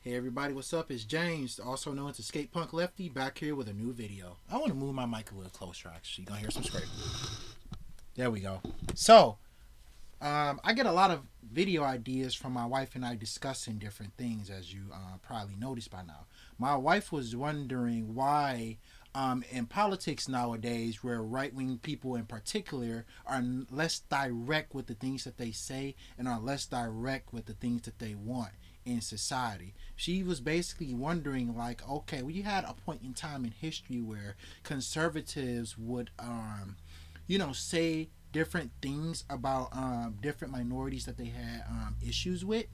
Hey everybody, what's up? It's James, also known as Skate Punk Lefty, back here with a new video. I want to move my mic a little closer actually. You're gonna hear some scraping. There we go. So, I get a lot of video ideas from my wife and I discussing different things, as you probably noticed by now. My wife was wondering why, in politics nowadays, where right wing people in particular are less direct with the things that they say and are less direct with the things that they want in society. She was basically wondering, like, okay, we had a point in time in history where conservatives would say different things about different minorities that they had issues with,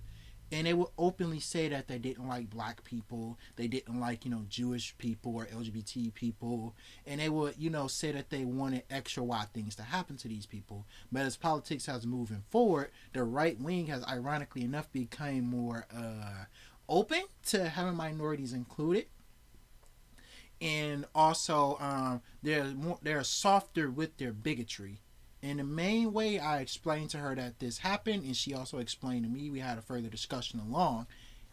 and they would openly say that they didn't like black people, they didn't like Jewish people or LGBT people, and they would say that they wanted extra wild things to happen to these people. But as politics has moving forward, the right wing has ironically enough become more open to having minorities included, and also they're softer with their bigotry. And the main way I explained to her that this happened, and she also explained to me, we had a further discussion along,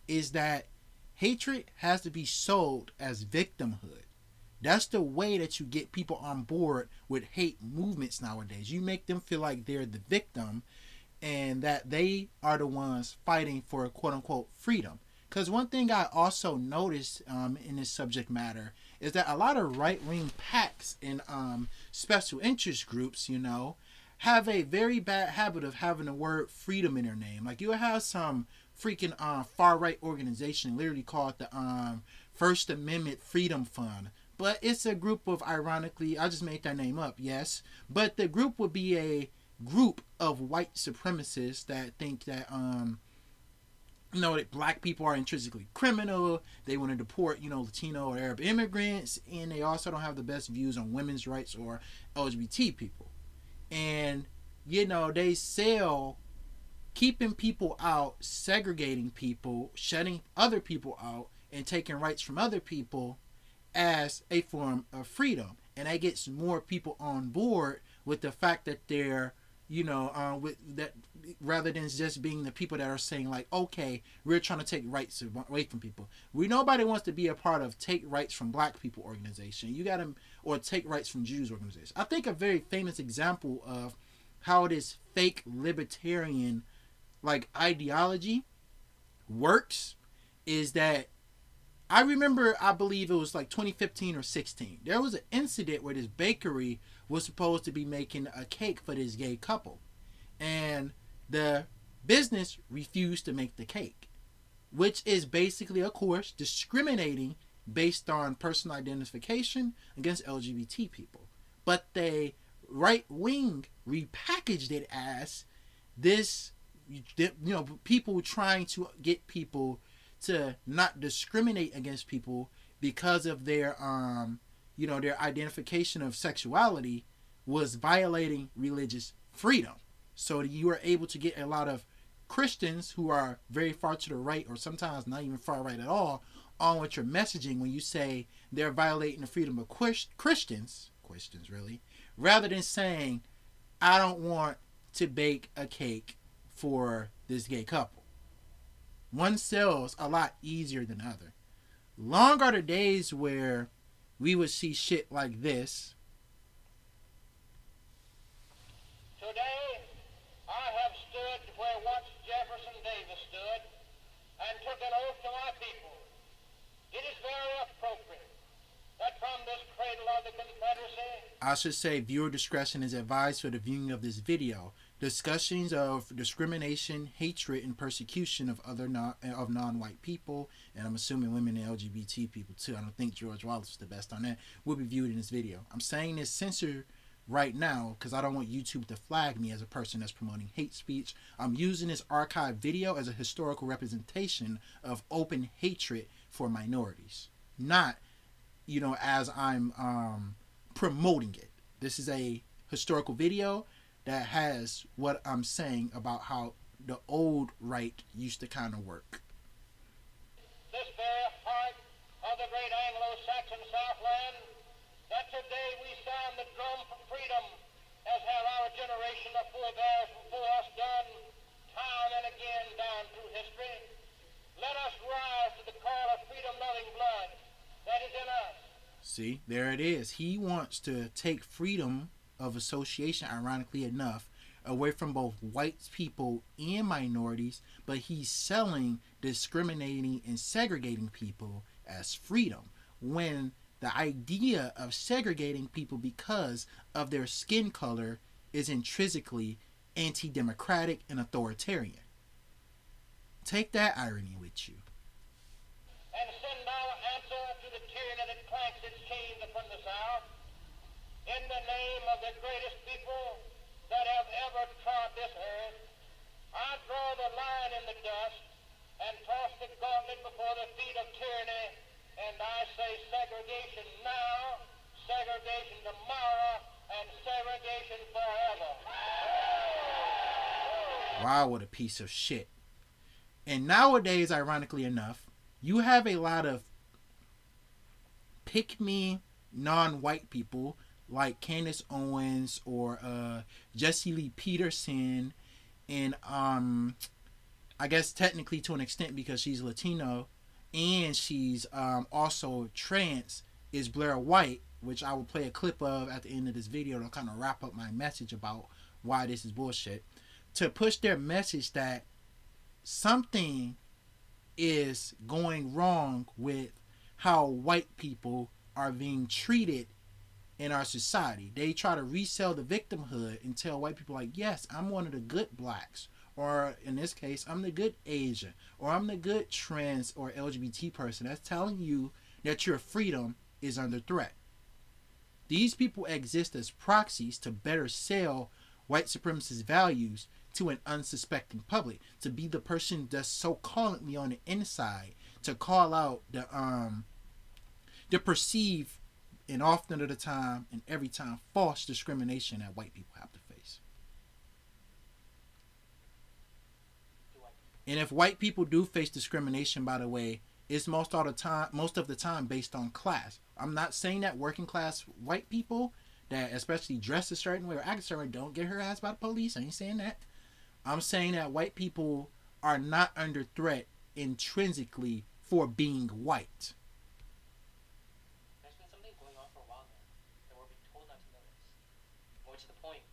is that hatred has to be sold as victimhood. That's the way that you get people on board with hate movements nowadays. You make them feel like they're the victim and that they are the ones fighting for quote unquote freedom. Because one thing I also noticed in this subject matter is that a lot of right wing packs and special interest groups, have a very bad habit of having the word freedom in their name. Like you have some freaking far right organization literally called the First Amendment Freedom Fund. But it's a group of, ironically, I just made that name up, yes. But the group would be a group of white supremacists that think that that black people are intrinsically criminal. They want to deport, Latino or Arab immigrants, and they also don't have the best views on women's rights or LGBT people. And they sell keeping people out, segregating people, shutting other people out, and taking rights from other people as a form of freedom. And that gets more people on board with the fact that they're with that, rather than just being the people that are saying like, okay, we're trying to take rights away from people. Nobody wants to be a part of take rights from black people organization. You got to, or take rights from Jews organization. I think a very famous example of how this fake libertarian like ideology works is that I remember, I believe it was like 2015 or 16. There was an incident where this bakery was supposed to be making a cake for this gay couple. And the business refused to make the cake, which is basically, of course, discriminating based on personal identification against LGBT people. But they right wing repackaged it as this, people trying to get people to not discriminate against people because of their their identification of sexuality was violating religious freedom. So you are able to get a lot of Christians who are very far to the right, or sometimes not even far right at all, on with your messaging when you say they're violating the freedom of Christians really, rather than saying, I don't want to bake a cake for this gay couple. One sells a lot easier than the other. Long are the days where we would see shit like this. Today, I have stood where once Jefferson Davis stood and took an oath to my people. It is very appropriate that from this cradle of the Confederacy, I should say viewer discretion is advised for the viewing of this video. Discussions of discrimination, hatred, and persecution of other non-white people, and I'm assuming women and LGBT people too. I don't think George Wallace is the best on that. Will be viewed in this video. I'm saying this censored right now because I don't want YouTube to flag me as a person that's promoting hate speech. I'm using this archive video as a historical representation of open hatred for minorities, not as I'm promoting it. This is a historical video that has what I'm saying about how the old right used to kind of work. this very heart of the great Anglo-Saxon Southland, that today we sound the drum for freedom, as have our generation of forebears before us done time and again down through history. Let us rise to the See, there it is. He wants to take freedom of association, ironically enough, away from both white people and minorities, but he's selling discriminating and segregating people as freedom when the idea of segregating people because of their skin color is intrinsically anti democratic and authoritarian. Take that irony with you. And send our answer to the tyranny that clanks its chains upon the South. In the name of the greatest people that have ever trod this earth, I draw the line in the dust and toss the gauntlet before the feet of tyranny, and I say segregation now, segregation tomorrow, and segregation forever. Wow, what a piece of shit. And nowadays, ironically enough, you have a lot of pick me non-white people like Candace Owens or Jesse Lee Peterson, and I guess technically to an extent because she's Latino and she's also trans, is Blair White, which I will play a clip of at the end of this video to kind of wrap up my message about why this is bullshit, to push their message that something is going wrong with how white people are being treated in our society. They try to resell the victimhood and tell white people like, yes, I'm one of the good blacks, or in this case, I'm the good Asian, or I'm the good trans or LGBT person. That's telling you that your freedom is under threat. These people exist as proxies to better sell white supremacist values to an unsuspecting public, to be the person that's so callingly on the inside to call out the perceived and often at the time and every time false discrimination that white people have to face. And if white people do face discrimination, by the way, it's most of the time based on class. I'm not saying that working class white people that especially dress a certain way or act a certain way don't get harassed by the police. I ain't saying that. I'm saying that white people are not under threat intrinsically for being white. There's been something going on for a while now that we're being told not to notice. More to the point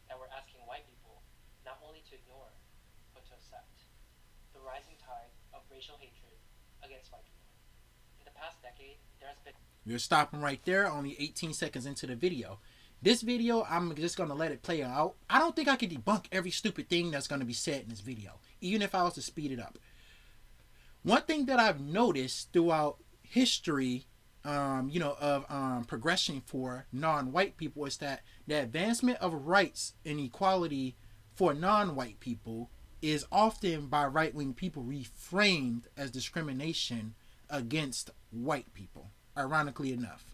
that we're asking white people not only to ignore, but to accept the rising tide of racial hatred against white people. In the past decade, there has been... We're stopping right there, only 18 seconds into the video. This video, I'm just going to let it play out. I don't think I can debunk every stupid thing that's going to be said in this video, even if I was to speed it up. One thing that I've noticed throughout history, of progression for non-white people is that the advancement of rights and equality for non-white people is often by right-wing people reframed as discrimination against white people, ironically enough.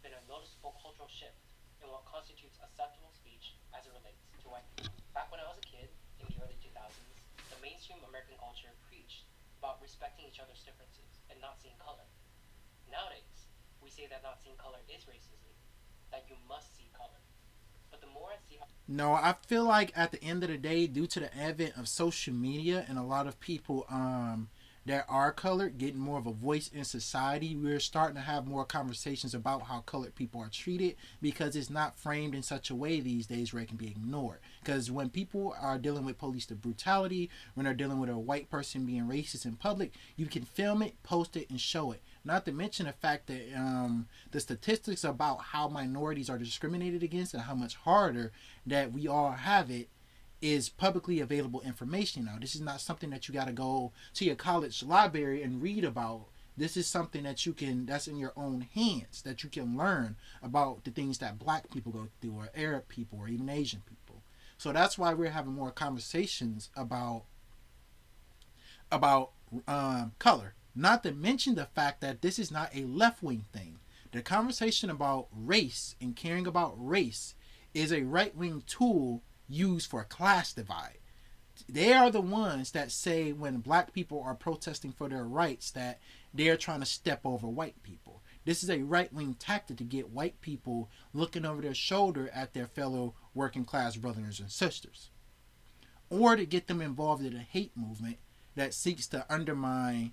Been a noticeable cultural shift in what constitutes acceptable speech as it relates to white people. Back when I was a kid, in the early 2000s, the mainstream American culture preached about respecting each other's differences and not seeing color. Nowadays, we say that not seeing color is racism, that you must see color. But the more I see how... No, I feel like at the end of the day, due to the advent of social media and a lot of people that are colored getting more of a voice in society, we're starting to have more conversations about how colored people are treated, because it's not framed in such a way these days where it can be ignored. Because when people are dealing with police brutality, when they're dealing with a white person being racist in public, you can film it, post it, and show it. Not to mention the fact that the statistics about how minorities are discriminated against and how much harder that we all have it is publicly available information now. This is not something that you got to go to your college library and read about. This is something that that's in your own hands, that you can learn about the things that black people go through, or Arab people, or even Asian people. So that's why we're having more conversations about color. Not to mention the fact that this is not a left-wing thing. The conversation about race and caring about race is a right-wing tool used for class divide. They are the ones that say when black people are protesting for their rights that they're trying to step over white people. This is a right-wing tactic to get white people looking over their shoulder at their fellow working class brothers and sisters, or to get them involved in a hate movement that seeks to undermine,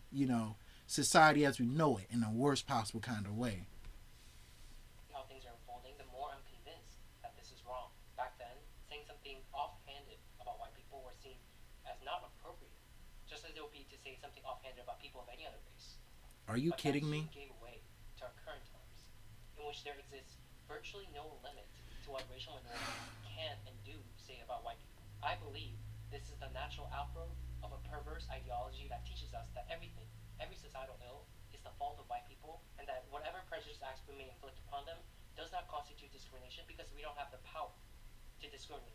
society as we know it in the worst possible kind of way. say something offhanded about people of any other race. Are you But kidding that me? soon gave way to our current times, in which there exists virtually no limit to what racial minorities can and do say about white people. I believe this is the natural outgrowth of a perverse ideology that teaches us that everything, every societal ill, is the fault of white people, and that whatever prejudice acts we may inflict upon them does not constitute discrimination because we don't have the power to discriminate.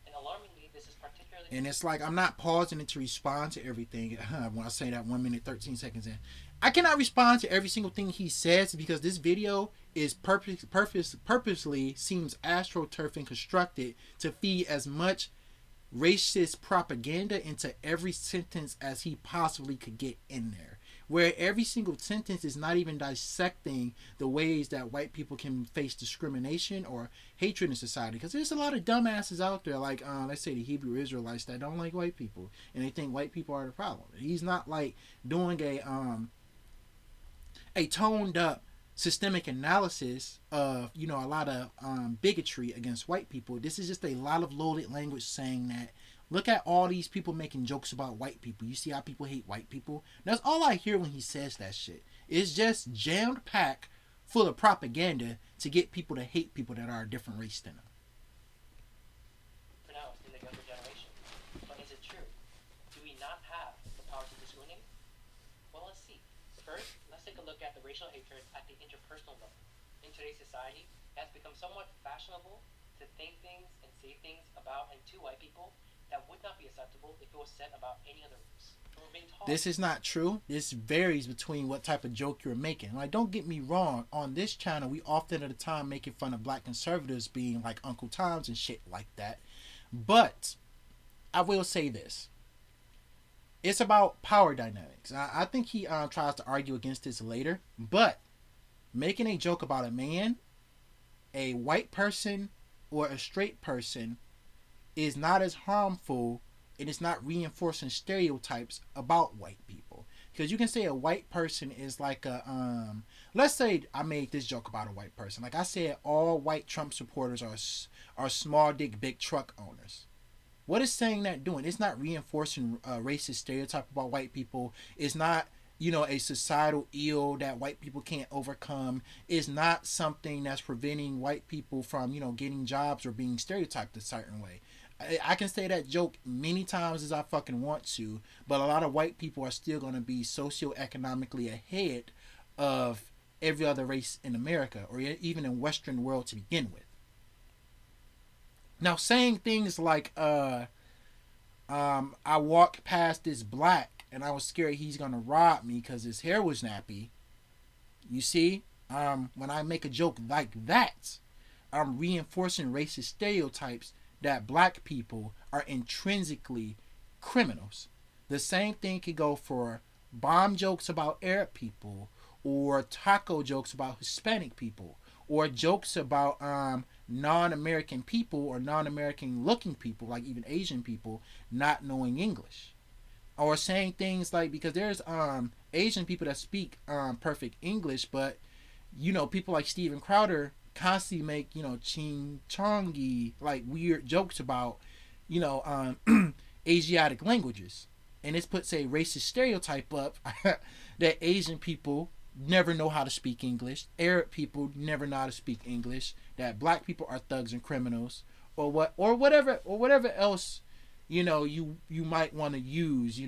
And alarmingly, this is particularly. And it's like I'm not pausing it to respond to everything when I say that 1 minute 13 seconds in. I cannot respond to every single thing he says because this video is purposely seems astroturf and constructed to feed as much racist propaganda into every sentence as he possibly could get in there. Where every single sentence is not even dissecting the ways that white people can face discrimination or hatred in society. Because there's a lot of dumbasses out there, like let's say the Hebrew Israelites that don't like white people and they think white people are the problem. He's not like doing a toned up systemic analysis of a lot of bigotry against white people. This is just a lot of loaded language saying that look at all these people making jokes about white people. You see how people hate white people? That's all I hear when he says that shit. It's just jammed packed full of propaganda to get people to hate people that are a different race than them. Pronounced in the younger generation. But is it true? Do we not have the power to discriminate? Well, let's see. First, let's take a look at the racial hatred at the interpersonal level. In today's society, it has become somewhat fashionable to think things and say things about and to white people that would not be acceptable if it was said about any other race. This is not true. This varies between what type of joke you're making. Like, don't get me wrong. On this channel, we often at the time making fun of black conservatives being like Uncle Toms and shit like that. But I will say this. It's about power dynamics. I think he tries to argue against this later. But making a joke about a man, a white person, or a straight person is not as harmful and it's not reinforcing stereotypes about white people. Because you can say a white person is like a let's say I made this joke about a white person. Like I said, all white Trump supporters are small dick big truck owners. What is saying that doing? It's not reinforcing a racist stereotype about white people. It's not a societal ill that white people can't overcome. Is not something that's preventing white people from getting jobs or being stereotyped a certain way. I can say that joke many times as I fucking want to, but a lot of white people are still going to be socioeconomically ahead of every other race in America or even in Western world to begin with. Now, saying things like, I walked past this black and I was scared he's going to rob me because his hair was nappy. You see, when I make a joke like that, I'm reinforcing racist stereotypes that black people are intrinsically criminals. The same thing could go for bomb jokes about Arab people or taco jokes about Hispanic people or jokes about non-American people or non-American looking people like even Asian people not knowing English. Or saying things like, because there's Asian people that speak perfect English, but people like Steven Crowder constantly make ching chongy like weird jokes about Asiatic languages, and this puts a racist stereotype up that Asian people never know how to speak English, Arab people never know how to speak English, that black people are thugs and criminals, or whatever else you might want to use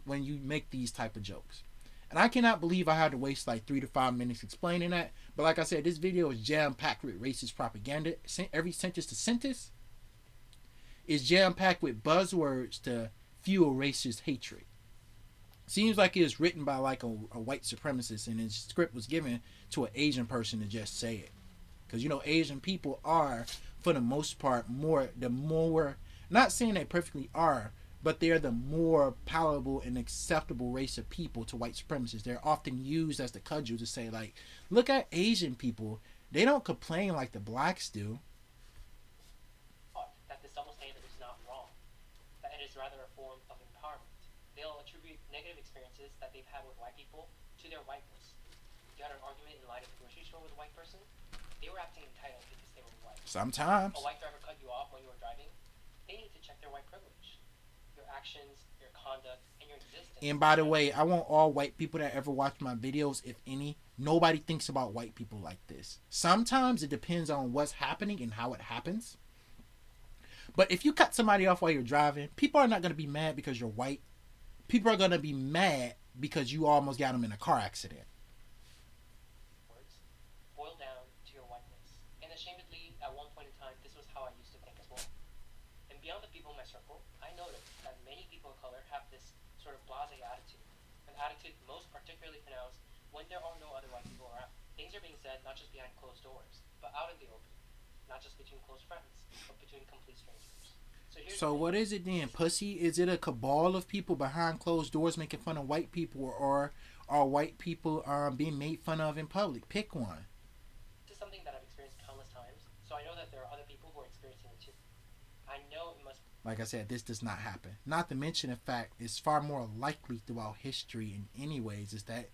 when you make these type of jokes. And I cannot believe I had to waste like 3 to 5 minutes explaining that. But like I said, this video is jam-packed with racist propaganda. Every sentence to sentence is jam-packed with buzzwords to fuel racist hatred. Seems like it was written by like a white supremacist and his script was given to an Asian person to just say it. Because Asian people are, for the most part, not saying they perfectly are, but they're the more palatable and acceptable race of people to white supremacists. They're often used as the cudgel to say, like, look at Asian people. They don't complain like the blacks do. That this double standard is not wrong. That it is rather a form of empowerment. They'll attribute negative experiences that they've had with white people to their whiteness. You had an argument in line at the grocery store with a white person. They were acting entitled because they were white. Sometimes. A white driver cut you off when you were driving. They need to check their white privilege. Your actions, your conduct, and your existence. And by the way, I want all white people that ever watch my videos, if any, nobody thinks about white people like this. Sometimes it depends on what's happening and how it happens. But if you cut somebody off while you're driving, people are not going to be mad because you're white. People are going to be mad because you almost got them in a car accident. Words boil down to your whiteness. And ashamedly, at one point in time, this was how I used to think as well. And beyond the people in my circle, I noticed that many people of color have this sort of blasé attitude. An attitude most particularly pronounced when there are no other white people around. Things are being said not just behind closed doors, but out in the open. Not just between close friends, but between complete strangers. So what is it then, pussy? Is it a cabal of people behind closed doors making fun of white people, or are white people being made fun of in public? Pick one. This is something that I've experienced countless times, so I know that there are other people who are experiencing it too. I know it must. Like I said, this does not happen. Not to mention the fact it's far more likely throughout history in any ways is that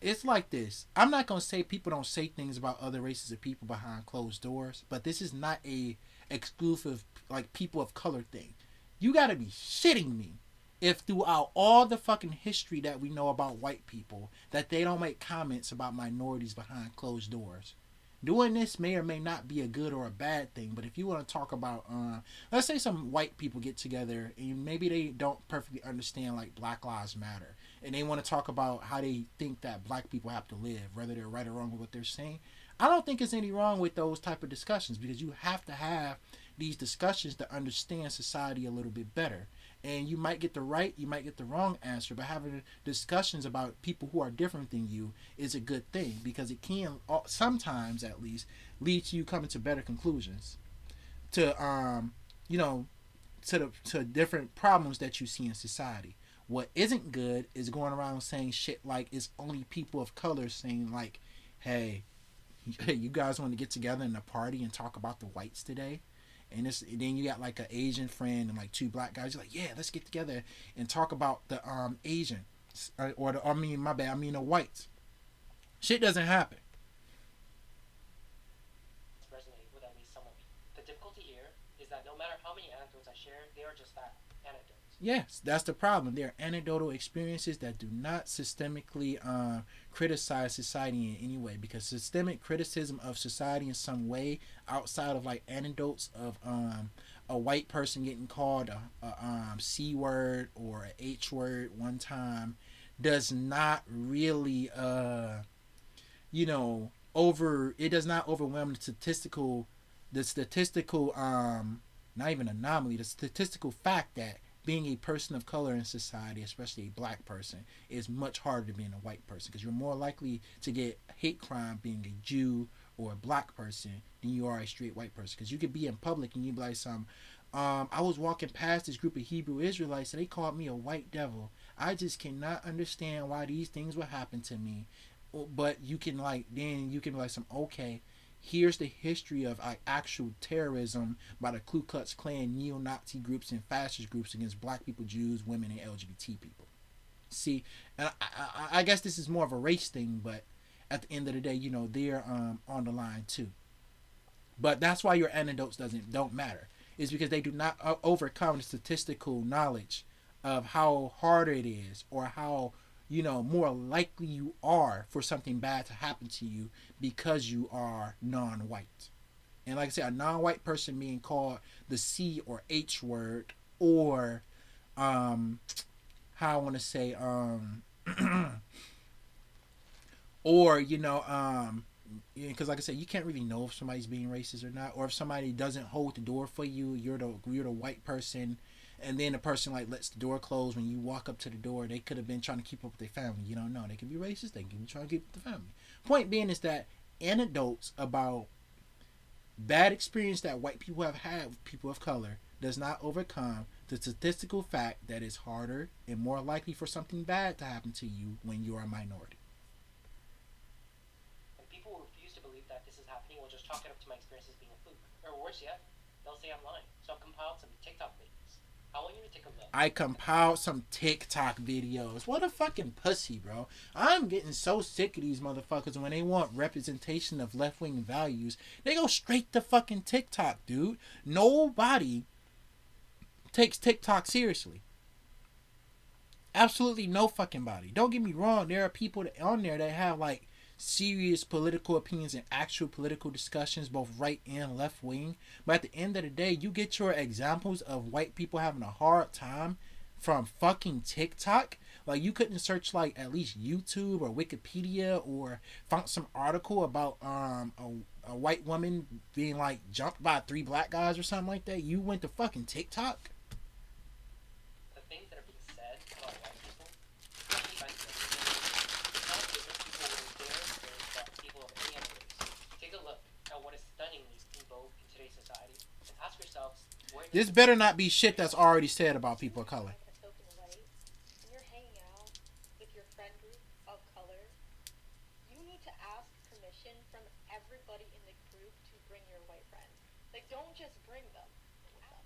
it's like this. I'm not going to say people don't say things about other races of people behind closed doors, but this is not a exclusive, like, people of color thing. You got to be shitting me if throughout all the fucking history that we know about white people that they don't make comments about minorities behind closed doors. Doing this may or may not be a good or a bad thing, but if you want to talk about, let's say some white people get together and maybe they don't perfectly understand, like, Black Lives Matter, and they want to talk about how they think that black people have to live, whether they're right or wrong with what they're saying. I don't think there's any wrong with those type of discussions, because you have to have these discussions to understand society a little bit better. And you might get the right, you might get the wrong answer, but having discussions about people who are different than you is a good thing, because it can sometimes, at least, lead to you coming to better conclusions to to different problems that you see in society. What isn't good is going around saying shit like it's only people of color saying, like, hey, you guys want to get together in a party and talk about the whites today? And then you got like an Asian friend and like two black guys. You're like, yeah, let's get together and talk about the Asian, the whites. Shit doesn't happen. Resonate with at least some of you. The difficulty here is that no matter how many anecdotes I share, they are just that, anecdotes. Yes, that's the problem. They're anecdotal experiences that do not systemically criticize society in any way, because systemic criticism of society in some way outside of like anecdotes of a white person getting called a C word or a H word one time does not really it does not overwhelm the statistical not even anomaly, the statistical fact that being a person of color in society, especially a black person, is much harder than being a white person, because you're more likely to get hate crime being a Jew or a black person than you are a straight white person. Because you could be in public and you'd be like, I was walking past this group of Hebrew Israelites and they called me a white devil. I just cannot understand why these things would happen to me. But you can be like, okay, here's the history of actual terrorism by the Ku Klux Klan, neo-Nazi groups and fascist groups against black people, Jews, women, and LGBT people. See, and I guess this is more of a race thing, but at the end of the day, they're on the line too. But that's why your anecdotes don't matter. Is because they do not overcome the statistical knowledge of how hard it is, or how more likely you are for something bad to happen to you because you are non-white. And like I said, a non-white person being called the C or H word, or how I want to say or because like I said, you can't really know if somebody's being racist or not, or if somebody doesn't hold the door for you. You're the white person, and then the person lets the door close when you walk up to the door. They could have been trying to keep up with their family. You don't know. They could be racist. They could be trying to keep up with the family. Point being is that anecdotes about bad experience that white people have had with people of color does not overcome the statistical fact that it's harder and more likely for something bad to happen to you when you are a minority. And people who refuse to believe that this is happening will just chalk it up to my experiences being a fluke. Or worse yet, they'll say I'm lying. So I've compiled some TikTok videos. I want you to take a look. I compiled some TikTok videos. What a fucking pussy, bro. I'm getting so sick of these motherfuckers. When they want representation of left-wing values, they go straight to fucking TikTok, dude. Nobody takes TikTok seriously. Absolutely no fucking body. Don't get me wrong. There are people on there that have like serious political opinions and actual political discussions, both right and left wing. But at the end of the day, you get your examples of white people having a hard time from fucking TikTok. Like you couldn't search like at least YouTube or Wikipedia or found some article about a white woman being like jumped by three black guys or something like that. You went to fucking TikTok. The things that are being said about white people, especially by the it's not different people with their experience that people of any other race. Take a look at what is stunningly in vogue in today's society and ask yourselves where This better not be shit that's already said about people of color. A token white, and you're hanging out with your friend group of color, you need to ask permission from everybody in the group to bring your white friend. Like, don't just bring them.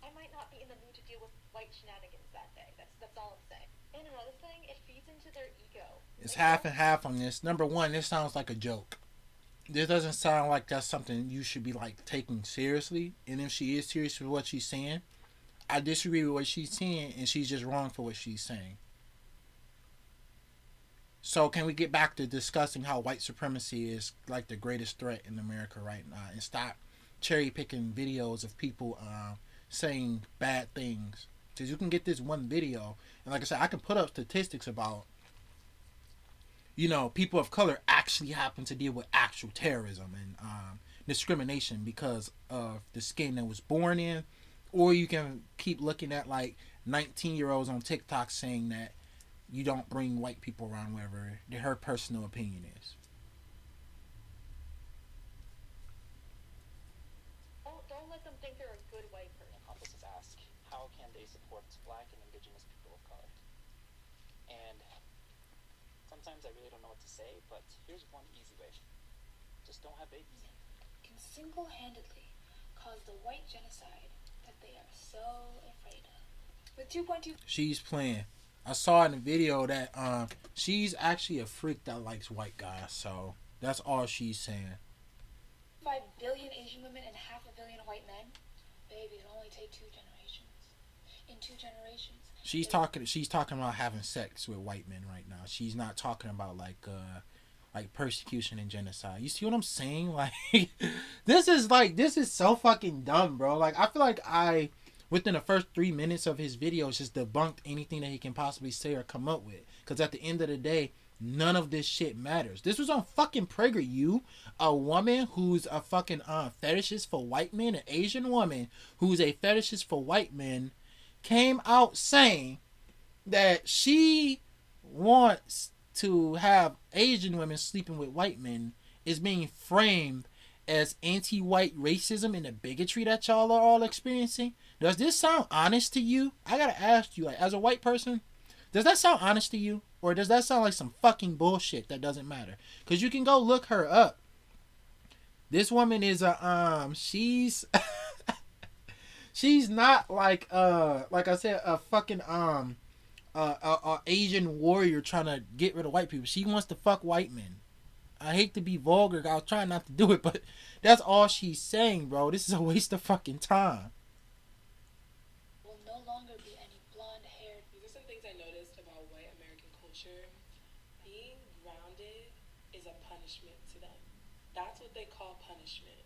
I might not be in the mood to deal with white shenanigans that day. That's all I'm saying. And another thing, it feeds into their ego. It's half and half on this. Number one, this sounds like a joke. This doesn't sound like that's something you should be like taking seriously. And if she is serious with what she's saying, I disagree with what she's saying, and she's just wrong for what she's saying. So can we get back to discussing how white supremacy is like the greatest threat in America right now, and stop cherry picking videos of people saying bad things? Because you can get this one video, and like I said, I can put up statistics about people of color actually happen to deal with actual terrorism and discrimination because of the skin that was born in. Or you can keep looking at like 19-year-olds on TikTok saying that you don't bring white people around, wherever her personal opinion is. Don't let them think they're a good white person. Compasses ask, how can they support black and indigenous people of color? And sometimes I really don't know what to say, but here's one easy way. Just don't have babies. Can single-handedly cause the white genocide that they are so afraid of. With 2.2 She's playing. I saw in the video that she's actually a freak that likes white guys, so that's all she's saying. 5 billion Asian women and half a billion white men, baby, it'll only take 2 generations. In 2 generations, She's talking about having sex with white men right now. She's not talking about like persecution and genocide. You see what I'm saying? Like this is so fucking dumb, bro. Like I feel like within the first 3 minutes of his videos just debunked anything that he can possibly say or come up with. Because at the end of the day, none of this shit matters. This was on fucking PragerU. A woman who's a fucking fetishist for white men, an Asian woman who's a fetishist for white men, came out saying that she wants to have Asian women sleeping with white men is being framed as anti-white racism and the bigotry that y'all are all experiencing. Does this sound honest to you? I gotta ask you, like, as a white person, does that sound honest to you? Or does that sound like some fucking bullshit that doesn't matter? Because you can go look her up. This woman is she's she's not like I said, a fucking a Asian warrior trying to get rid of white people. She wants to fuck white men. I hate to be vulgar. I was trying not to do it, but that's all she's saying, bro. This is a waste of fucking time. will no longer be any blonde-haired. These are some things I noticed about white American culture. Being grounded is a punishment to them. That's what they call punishment.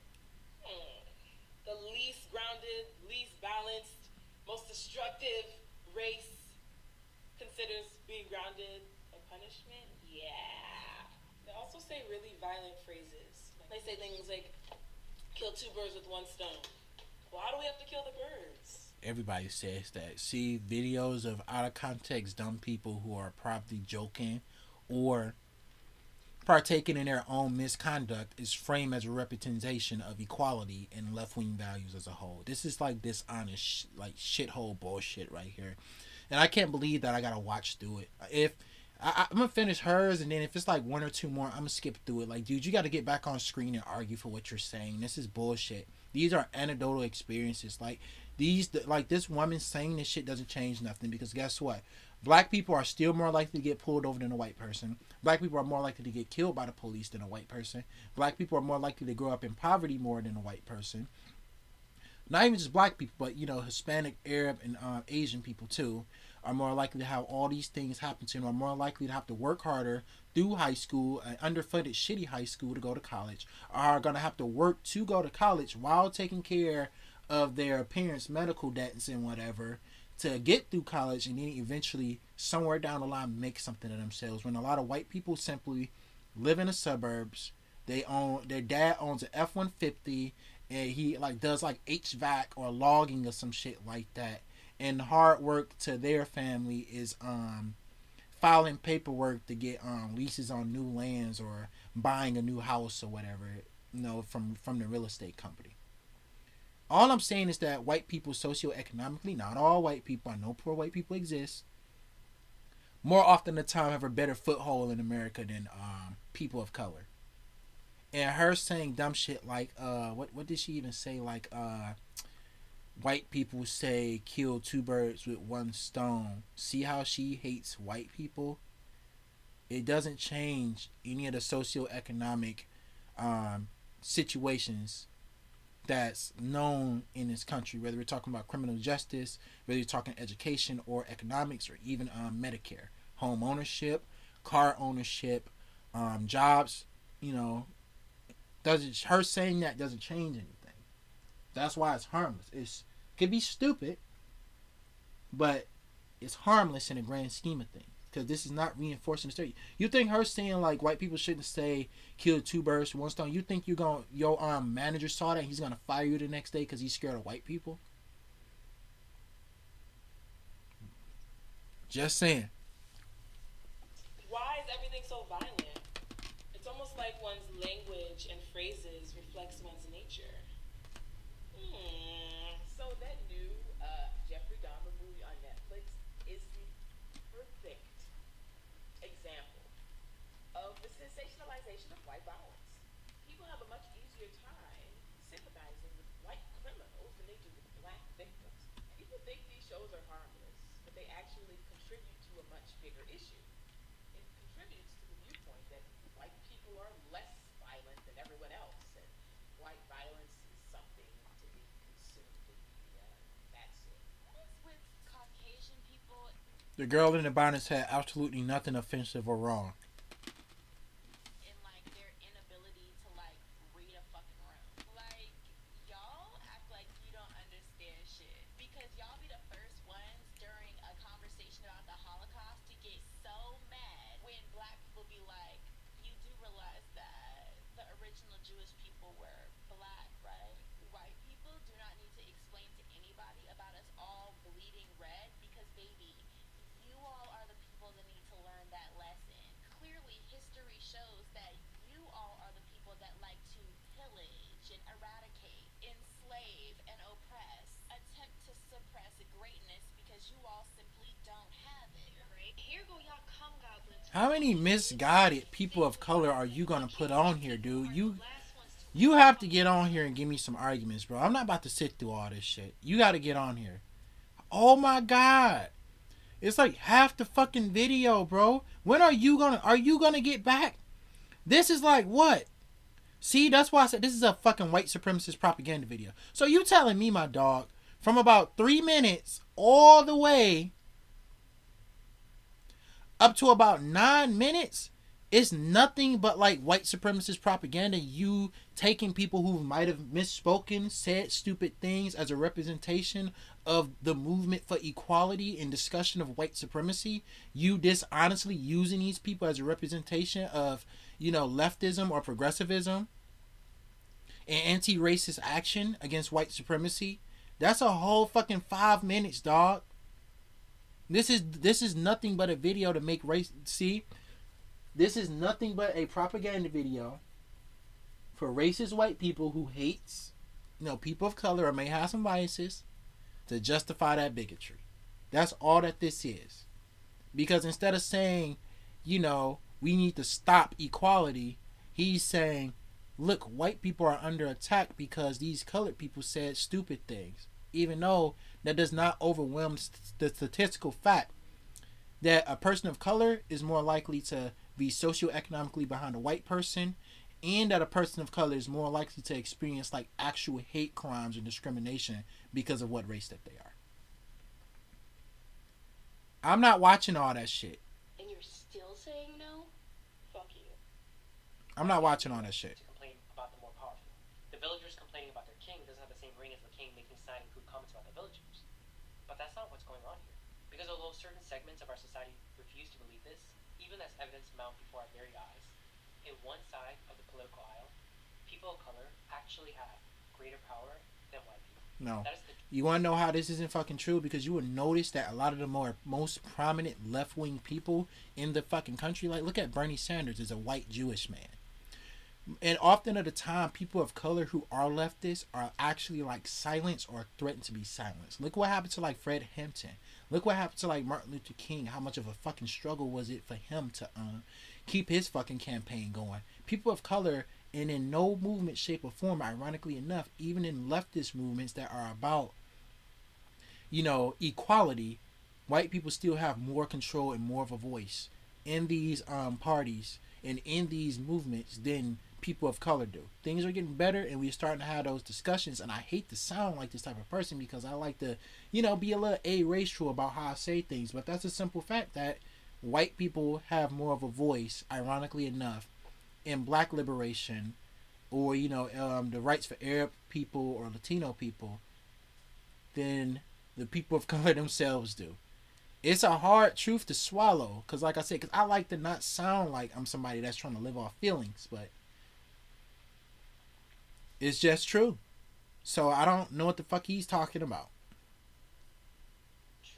The least grounded, least balanced, most destructive race considers being grounded a punishment? Yeah. They also say really violent phrases. They say things like, kill 2 birds with 1 stone. Why do we have to kill the birds? Everybody says that. See videos of out of context dumb people who are probably joking or partaking in their own misconduct is framed as a representation of equality and left-wing values as a whole. This is like dishonest shithole bullshit right here. And I can't believe that I gotta watch through it. If I'm gonna finish hers, and then if it's like 1 or 2 more, I'm gonna skip through it. Like, dude, you gotta get back on screen and argue for what you're saying. This is bullshit. These are anecdotal experiences. Like this woman saying this shit doesn't change nothing, because guess what? Black people are still more likely to get pulled over than a white person. Black people are more likely to get killed by the police than a white person. Black people are more likely to grow up in poverty more than a white person. Not even just black people, but Hispanic, Arab, and Asian people too. are more likely to have all these things happen to them, are more likely to have to work harder through high school, an underfunded shitty high school to go to college, are going to have to work to go to college while taking care of their parents' medical debts and whatever to get through college, and then eventually somewhere down the line make something of themselves. When a lot of white people simply live in the suburbs, their dad owns an F-150 and he like does like HVAC or logging or some shit like that, and hard work to their family is filing paperwork to get leases on new lands or buying a new house or whatever, from the real estate company. All I'm saying is that white people socioeconomically, not all white people, I know poor white people exist, more often than time have a better foothold in America than people of color. And her saying dumb shit like what did she even say, like white people say kill two birds with one stone. See how she hates white people? It doesn't change any of the socioeconomic situations that's known in this country, whether we're talking about criminal justice, whether you're talking education or economics, or even Medicare, home ownership, car ownership, jobs. Doesn't her saying that doesn't change anything. That's why it's harmless. It could be stupid, but it's harmless in the grand scheme of things, because this is not reinforcing the story. You think her saying like white people shouldn't say kill two birds with one stone? You think your manager saw that and he's gonna fire you the next day because he's scared of white people? Just saying. Why is everything so violent? It's almost like one's language and phrases reflects one's nature. So that new Jeffrey Dahmer movie on Netflix is the perfect example of the sensationalization of white violence. People have a much easier time sympathizing with white criminals than they do with black victims. People think these shows are harmless, but they actually contribute to a much bigger issue. It contributes to the viewpoint that white people are less violent than everyone else, and white violence is something to be consumed in media. That's it. What is with Caucasian people? The girl in the bonnet had absolutely nothing offensive or wrong. In like their inability to like read a fucking room. Like y'all act like you don't understand shit because y'all be the first ones during a conversation about the Holocaust to get so mad when black people be like, you do realize that the original Jewish people were black, right? White people do not need to explain to anybody about us all bleeding red because baby, you all are the people that need to learn that lesson. Clearly, history shows that you all are the people that like to pillage and eradicate, enslave and oppress, attempt to suppress greatness because you all simply don't have it. Right? Here go y'all cum goblins. How many misguided people of color are you gonna put on here, dude? You have to get on here and give me some arguments, bro. I'm not about to sit through all this shit. You got to get on here. Oh my god, it's like half the fucking video, bro. When are you gonna get back? This is like what? See, that's why I said this is a fucking white supremacist propaganda video. So you telling me, my dog, from about 3 minutes all the way up to about 9 minutes, it's nothing but like white supremacist propaganda. You taking people who might have misspoken, said stupid things as a representation of the movement for equality and discussion of white supremacy. You dishonestly using these people as a representation of, leftism or progressivism and anti-racist action against white supremacy. That's a whole fucking 5 minutes, dog. This is nothing but a video to make race. See, this is nothing but a propaganda video for racist white people who hates, people of color or may have some biases to justify that bigotry. That's all that this is. Because instead of saying, we need to stop equality, he's saying, look, white people are under attack because these colored people said stupid things. Even though that does not overwhelm the statistical fact that a person of color is more likely to be socioeconomically behind a white person, and that a person of color is more likely to experience like actual hate crimes and discrimination because of what race that they are. I'm not watching all that shit. And you're still saying no? Fuck you. I'm not watching all that shit. To complain about the more powerful. The villagers complaining about their king doesn't have the same ring as the king making snide and crude comments about the villagers. But that's not what's going on here. Because although certain segments of our society refuse to believe this, even as evidence mount before our very eyes, in one side of the political aisle, people of color actually have greater power than white people. No. That is the You want to know how this isn't fucking true? Because you would notice that a lot of the most prominent left wing people in the fucking country, like look at Bernie Sanders, is a white Jewish man. And often at the time, people of color who are leftists are actually like silenced or threatened to be silenced. Look what happened to like Fred Hampton. Look what happened to like Martin Luther King. How much of a fucking struggle was it for him to keep his fucking campaign going? People of color, and in no movement, shape, or form, ironically enough, even in leftist movements that are about, you know, equality, white people still have more control and more of a voice in these parties and in these movements than people of color do. Things are getting better, and we're starting to have those discussions. And I hate to sound like this type of person because I like to, you know, be a little a-racial about how I say things. But that's a simple fact that white people have more of a voice, ironically enough, in black liberation, or you know, the rights for Arab people or Latino people, than the people of color themselves do. It's a hard truth to swallow, because like I said, because I like to not sound like I'm somebody that's trying to live off feelings, but it's just true. So I don't know what the fuck he's talking about.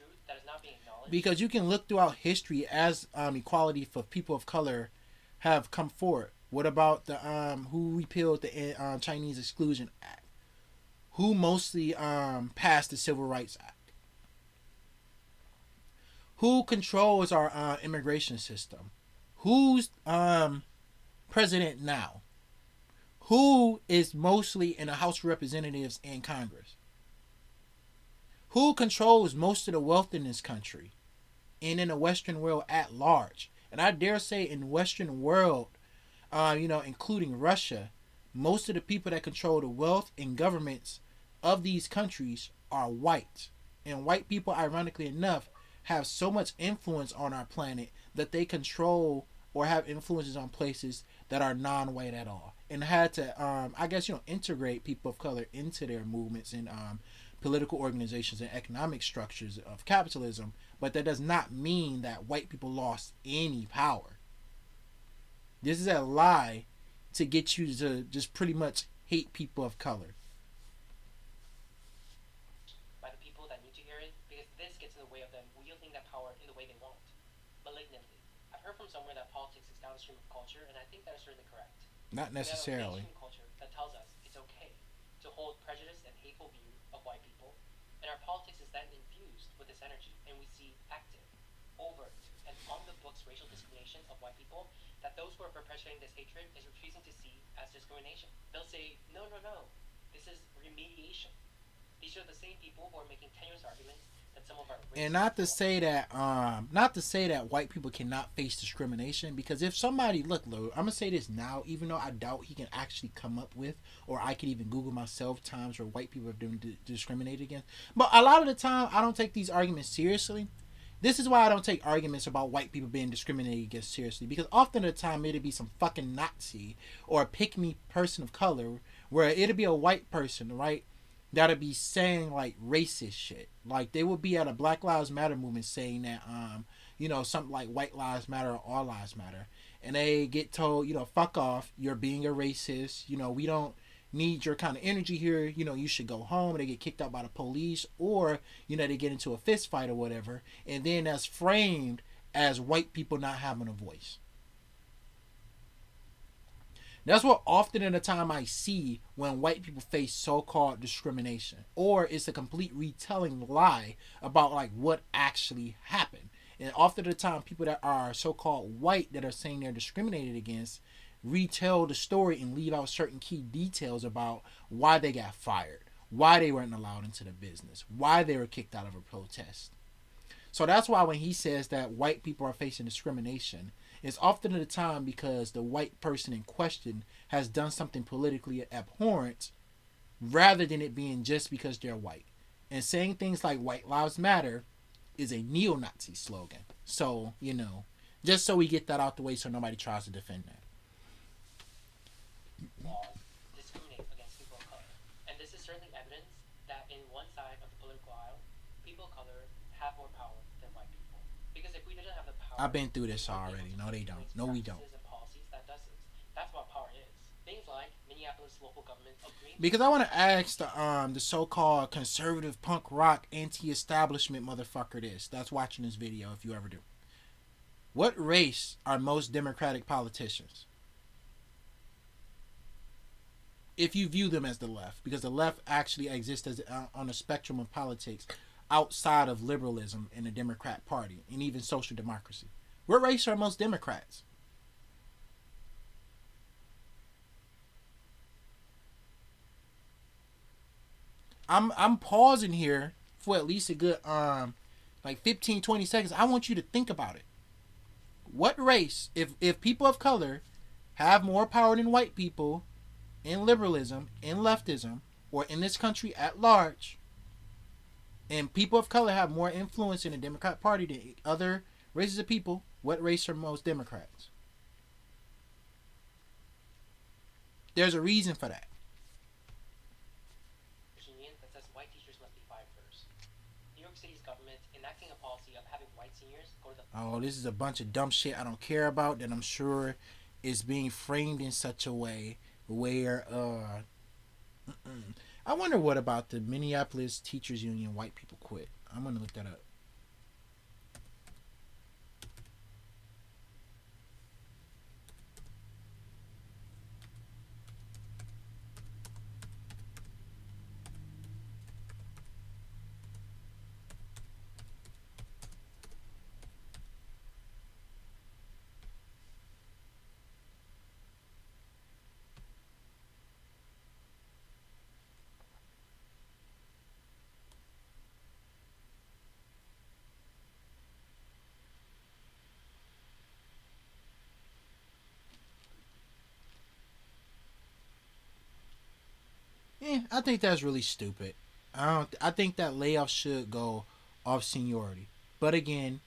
truth that is not being acknowledged. Because you can look throughout history as equality for people of color have come forward. What about the who repealed the Chinese Exclusion Act? Who mostly passed the Civil Rights Act? Who controls our immigration system? Who's president now? Who is mostly in the House of Representatives and Congress? Who controls most of the wealth in this country and in the Western world at large? And I dare say in the Western world, including Russia, most of the people that control the wealth and governments of these countries are white. And white people, ironically enough, have so much influence on our planet that they control or have influences on places that are non-white at all. And had to, integrate people of color into their movements and political organizations and economic structures of capitalism. But that does not mean that white people lost any power. This is a lie to get you to just pretty much hate people of color. By the people that need to hear it, because this gets in the way of them wielding that power in the way they want, malignantly. I've heard from somewhere that politics is downstream of culture, and I think that is certainly correct. Not necessarily. We have a mainstream culture that tells us it's okay to hold prejudice and hateful view of white people, and our politics is then infused with this energy, and we see active, overt, and on the books racial discrimination of white people that those who are perpetuating this hatred is refusing to see as discrimination. They'll say, no, this is remediation. These are the same people who are making tenuous arguments that some of our and not to say that white people cannot face discrimination, because if somebody look, I'm gonna say this now, even though I doubt he can actually come up with, or I can even Google myself times where white people have been discriminated against. But a lot of the time, I don't take these arguments seriously. This is why I don't take arguments about white people being discriminated against seriously, because often at the time it'll be some fucking Nazi or a pick-me person of color, where it'll be a white person, right, that'll be saying like racist shit. Like they will be at a Black Lives Matter movement saying that something like white lives matter or all lives matter, and they get told, fuck off, you're being a racist, we don't need your kind of energy here, you should go home. And they get kicked out by the police, or they get into a fist fight or whatever, and then that's framed as white people not having a voice. That's what often in the time I see when white people face so-called discrimination, or it's a complete retelling lie about like what actually happened. And often the time, people that are so-called white that are saying they're discriminated against retell the story and leave out certain key details about why they got fired, why they weren't allowed into the business, why they were kicked out of a protest. So that's why when he says that white people are facing discrimination, it's often at the time because the white person in question has done something politically abhorrent, rather than it being just because they're white. And saying things like white lives matter is a neo-Nazi slogan. So, you know, just so we get that out the way so nobody tries to defend that. Laws discriminate against people of color. And this is certainly evidence that in one side of the political aisle, people of color have more power than white people. Because if we didn't have the power, I've been through this already. No, they don't. No, we don't. And policies that does this. That's what power is. Things like Minneapolis local government agreement. Because I want to ask the so-called conservative punk rock anti-establishment motherfucker that's watching this video, if you ever do. What race are most Democratic politicians? If you view them as the left, because the left actually exists as on a spectrum of politics outside of liberalism in the Democrat Party and even social democracy. What race are most Democrats? I'm pausing here for at least a good like 15, 20 seconds. I want you to think about it. What race, if people of color have more power than white people in liberalism, in leftism, or in this country at large, and people of color have more influence in the Democrat Party than other races of people, what race are most Democrats? There's a reason for that. That says white teachers must be fired first. New York City's government enacting a policy of having white seniors go to the... Oh, this is a bunch of dumb shit I don't care about that I'm sure is being framed in such a way where I wonder what about the Minneapolis Teachers Union white people quit. I'm gonna look that up. I think that's really stupid. I think that layoffs should go off seniority. But again,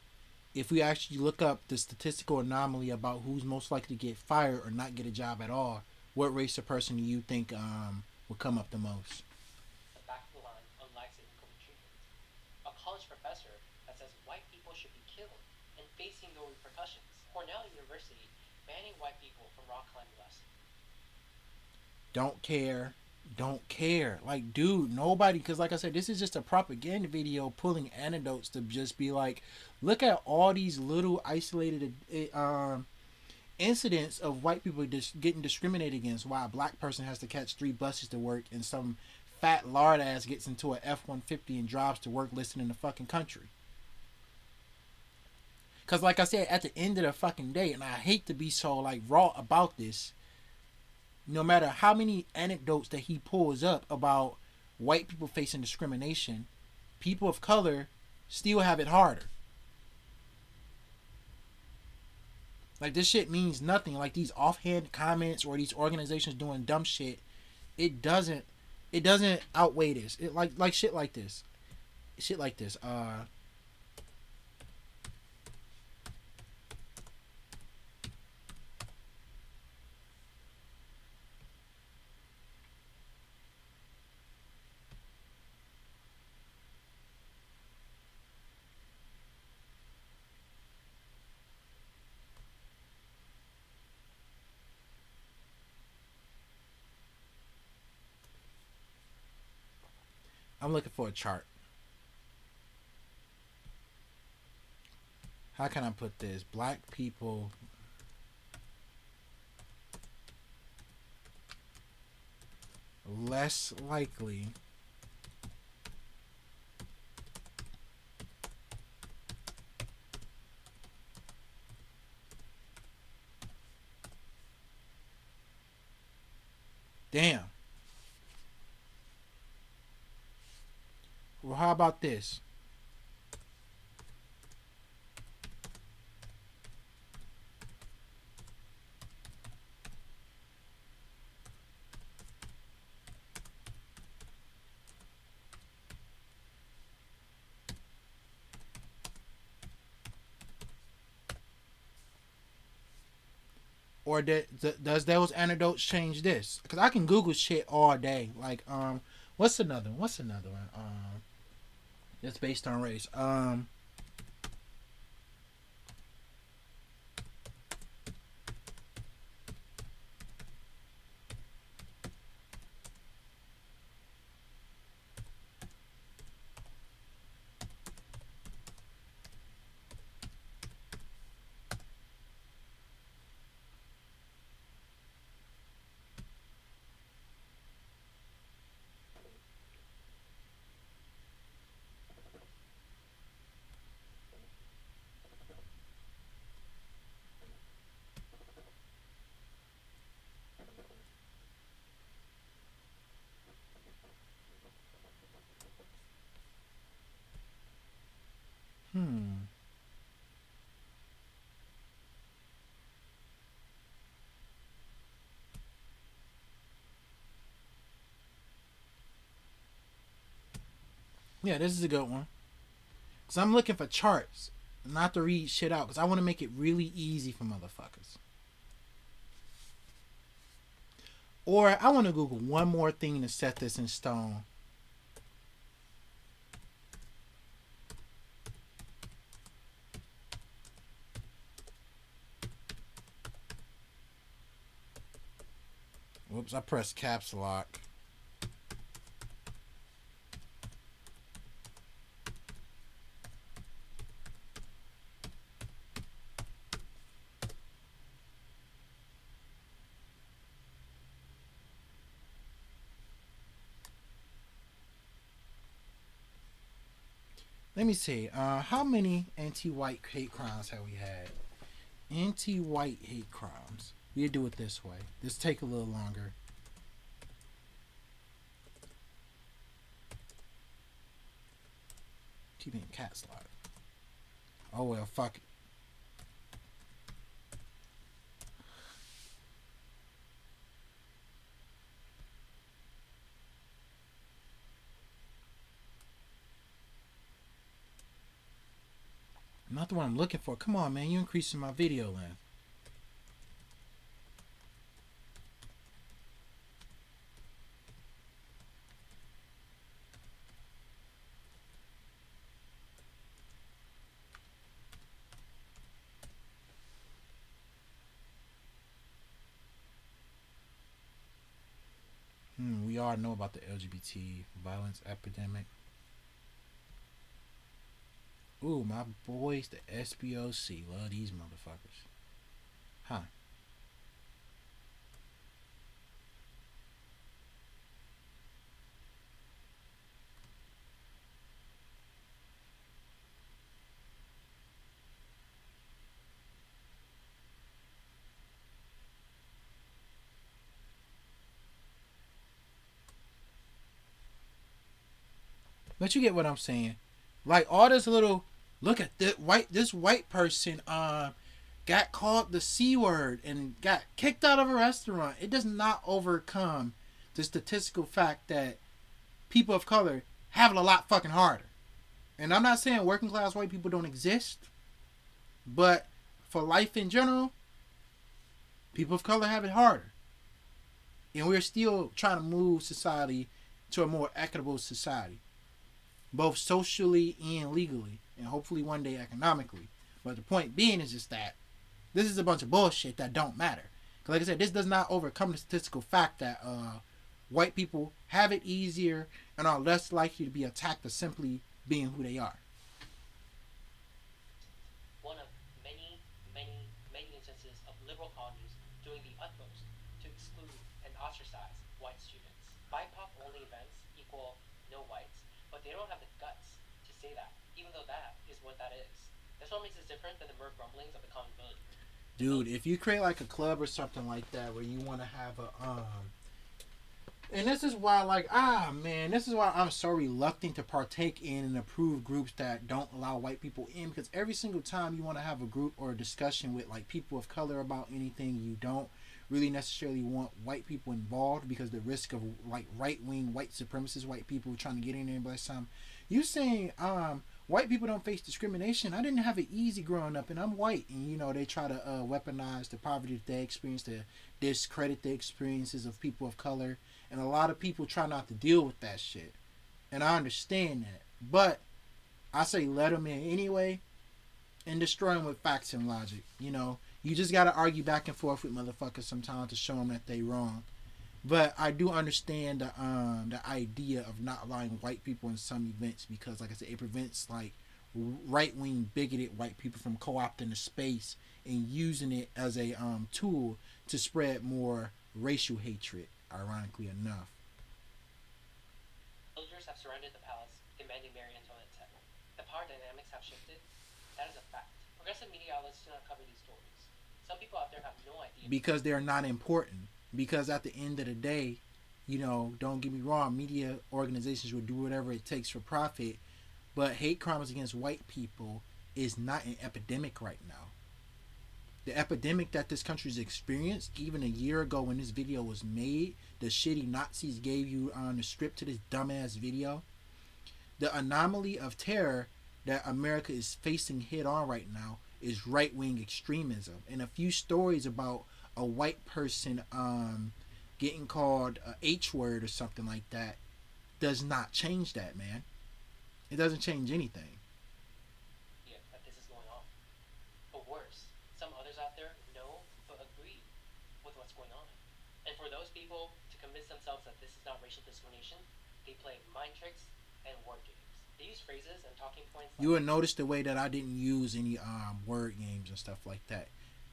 if we actually look up the statistical anomaly about who's most likely to get fired or not get a job at all, what race of person do you think will come up the most? The back of the line on laxative treatment. A college professor that says white people should be killed and facing no repercussions. Cornell University banning white people from rock climbing lessons. Don't care. Like, dude, nobody, because like I said, this is just a propaganda video pulling anecdotes to just be like, look at all these little isolated incidents of white people getting discriminated against, while a black person has to catch 3 buses to work and some fat lard ass gets into a F-150 and drives to work listening to fucking country. Because like I said, at the end of the fucking day, and I hate to be so like raw about this, no matter how many anecdotes that he pulls up about white people facing discrimination, people of color still have it harder. Like, this shit means nothing. Like, these offhand comments or these organizations doing dumb shit, it doesn't outweigh this. It like shit like this. Shit like this. I'm looking for a chart. How can I put this? Black people less likely damn. Well, how about this? Or does those anecdotes change this? Because I can Google shit all day. Like, what's another one? That's based on race. Hmm. Yeah, this is a good one. Because I'm looking for charts, not to read shit out. Because I want to make it really easy for motherfuckers. Or I want to Google one more thing to set this in stone. Whoops, I pressed caps lock. Let me see. How many anti-white hate crimes have we had? Anti-white hate crimes. We'll do it this way. This take a little longer. Keeping cat lock. Oh well, fuck it. Not the one I'm looking for. Come on, man. You're increasing my video length. We all know about the LGBT violence epidemic. Ooh, my boys, the SBOC. Love these motherfuckers. Huh. But you get what I'm saying. Like all this little look at this white person got called the C word and got kicked out of a restaurant. It does not overcome the statistical fact that people of color have it a lot fucking harder. And I'm not saying working class white people don't exist, but for life in general, people of color have it harder. And we're still trying to move society to a more equitable society, both socially and legally, and hopefully one day economically. But the point being is just that this is a bunch of bullshit that don't matter. Because like I said, this does not overcome the statistical fact that white people have it easier and are less likely to be attacked for simply being who they are. One of many, many, many instances of liberal colleges doing the utmost to exclude and ostracize white students. BIPOC only events equal no whites, but they don't have the guts to say that, even though that is what that is. That's what makes it different than the mere grumblings of the common village. Dude, if you create like a club or something like that where you want to have a and this is why this is why I'm so reluctant to partake in and approve groups that don't allow white people in, because every single time you want to have a group or a discussion with like people of color about anything, you don't really necessarily want white people involved because the risk of like right wing white supremacist white people trying to get in there and by some you saying white people don't face discrimination. I didn't have it easy growing up, and I'm white. And you know they try to weaponize the poverty that they experience to discredit the experiences of people of color, and a lot of people try not to deal with that shit. And I understand that, but I say let them in anyway, and destroy them with facts and logic. You know, you just gotta argue back and forth with motherfuckers sometimes to show them that they wrong. But I do understand the idea of not allowing white people in some events because, like I said, it prevents like right wing bigoted white people from co-opting the space and using it as a tool to spread more racial hatred. Ironically enough, Soldiers have surrounded the palace, demanding Mary Antoinette's head. The power dynamics have shifted. That is a fact. Progressive media outlets do not cover these stories. Some people out there have no idea. Because they're not important. Because at the end of the day, you know, don't get me wrong, media organizations will do whatever it takes for profit, but hate crimes against white people is not an epidemic right now. The epidemic that this country's experienced, even a year ago when this video was made, the shitty Nazis gave you on the script to this dumbass video, the anomaly of terror that America is facing head on right now is right wing extremism. And a few stories about a white person getting called a H word or something like that does not change that, man. It doesn't change anything. Yeah, that this is going on. But worse, some others out there know but agree with what's going on. And for those people to convince themselves that this is not racial discrimination, they play mind tricks and word games. They use phrases and talking points. You would notice the way that I didn't use any word games and stuff like that.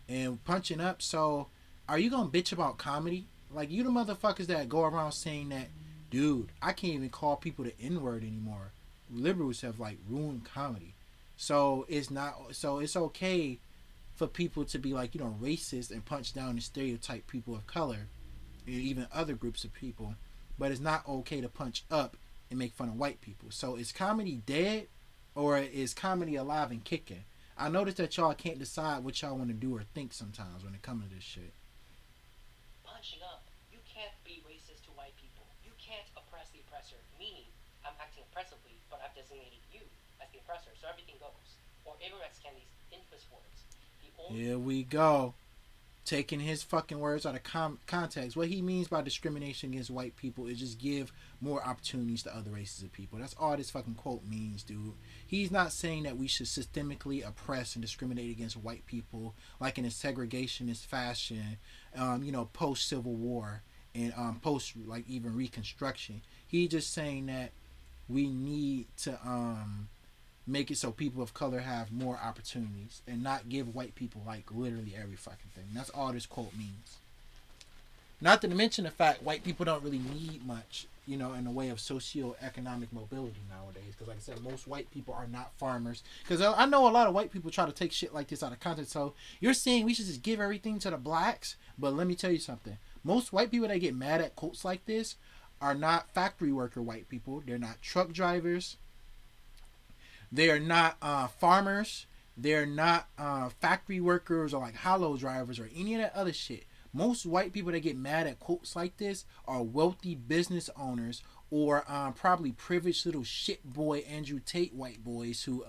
And punching up, so are you gonna bitch about comedy? Like, you the motherfuckers that go around saying that, dude, I can't even call people the N-word anymore. Liberals have like ruined comedy. So it's okay for people to be like, you know, racist and punch down and stereotype people of color and even other groups of people. But it's not okay to punch up and make fun of white people. So is comedy dead or is comedy alive and kicking? I noticed that y'all can't decide what y'all want to do or think sometimes when it comes to this shit. Punching up. You can't be racist to white people. You can't oppress the oppressor. Meaning, I'm acting oppressively, but I've designated you as the oppressor, so everything goes. Or Abraham Kennedy's infamous words. Here we go. Taking his fucking words out of context. What he means by discrimination against white people is just give more opportunities to other races of people. That's all this fucking quote means, dude. He's not saying that we should systemically oppress and discriminate against white people like in a segregationist fashion, post Civil War and post like even Reconstruction. He's just saying that we need to make it so people of color have more opportunities and not give white people like literally every fucking thing. That's all this quote means. Not to mention the fact white people don't really need much, you know, in the way of socioeconomic mobility nowadays. Because like I said, most white people are not farmers. Because I know a lot of white people try to take shit like this out of context. So you're saying we should just give everything to the blacks? But let me tell you something. Most white people that get mad at quotes like this are not factory worker white people. They're not truck drivers. They are not farmers. They're not factory workers or like hollow drivers or any of that other shit. Most white people that get mad at quotes like this are wealthy business owners or probably privileged little shit boy Andrew Tate white boys who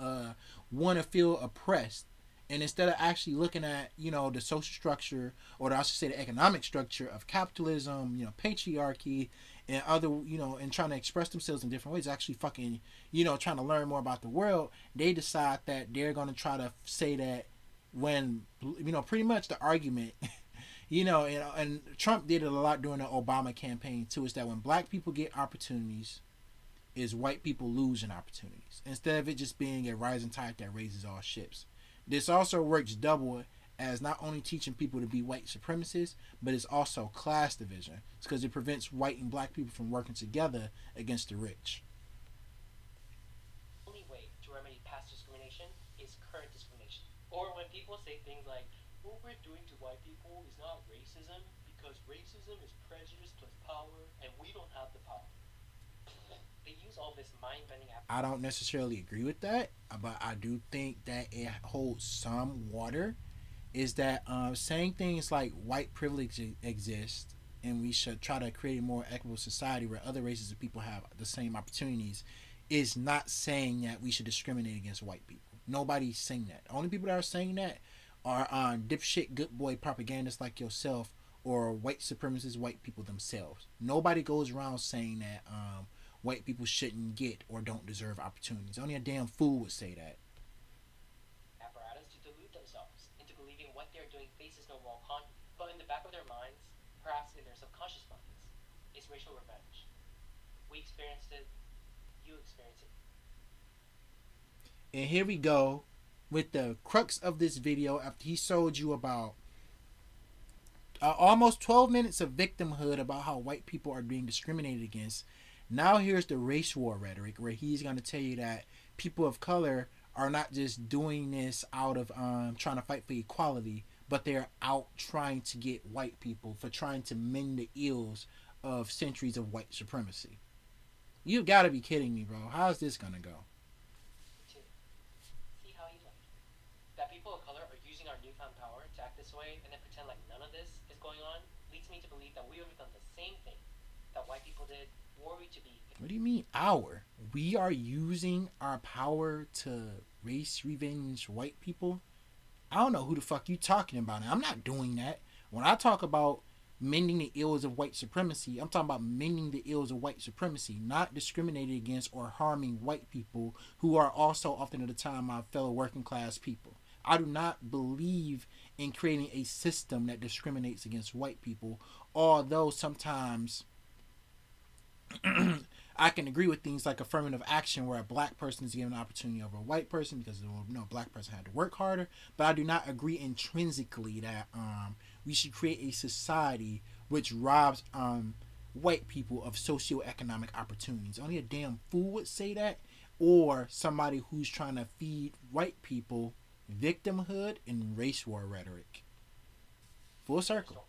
want to feel oppressed. And instead of actually looking at, you know, the social structure, or I should say the economic structure of capitalism, you know, patriarchy, and other, you know, and trying to express themselves in different ways, actually fucking, you know, trying to learn more about the world, they decide that they're going to try to say that when, you know, pretty much the argument, you know, and Trump did it a lot during the Obama campaign too, is that when black people get opportunities, is white people losing opportunities. Instead of it just being a rising tide that raises all ships. This also works double as not only teaching people to be white supremacists, but it's also class division. It's because it prevents white and black people from working together against the rich. The only way to remedy past discrimination is current discrimination. Or when people say things like, what we're doing to white people is not racism, because racism is prejudice plus power, and we don't have the power. They use all this mind-bending. I don't necessarily agree with that, but I do think that it holds some water. Is that saying things like white privilege exists and we should try to create a more equitable society where other races of people have the same opportunities is not saying that we should discriminate against white people. Nobody's saying that. The only people that are saying that are dipshit good boy propagandists like yourself or white supremacist white people themselves. Nobody goes around saying that white people shouldn't get or don't deserve opportunities. Only a damn fool would say that. Apparatus to delude themselves into believing what they're doing faces no moral content, but in the back of their minds, perhaps in their subconscious minds, is racial revenge. We experienced it, you experienced it. And here we go with the crux of this video after he showed you about almost 12 minutes of victimhood about how white people are being discriminated against. Now here's the race war rhetoric where he's going to tell you that people of color are not just doing this out of trying to fight for equality, but they're out trying to get white people for trying to mend the ills of centuries of white supremacy. You gotta be kidding me, bro. How's this gonna go? See how you like it. That people of color are using our newfound power to act this way and then pretend like none of this is going on leads me to believe that we would have done the same thing that white people did were we to be. What do you mean our? We are using our power to race revenge white people? I don't know who the fuck you talking about. I'm not doing that. When I talk about mending the ills of white supremacy, I'm talking about mending the ills of white supremacy, not discriminating against or harming white people who are also often at the time my fellow working class people. I do not believe in creating a system that discriminates against white people, although sometimes I can agree with things like affirmative action where a black person is given an opportunity over a white person because a black person had to work harder. But I do not agree intrinsically that we should create a society which robs white people of socioeconomic opportunities. Only a damn fool would say that, or somebody who's trying to feed white people victimhood and race war rhetoric. Full circle.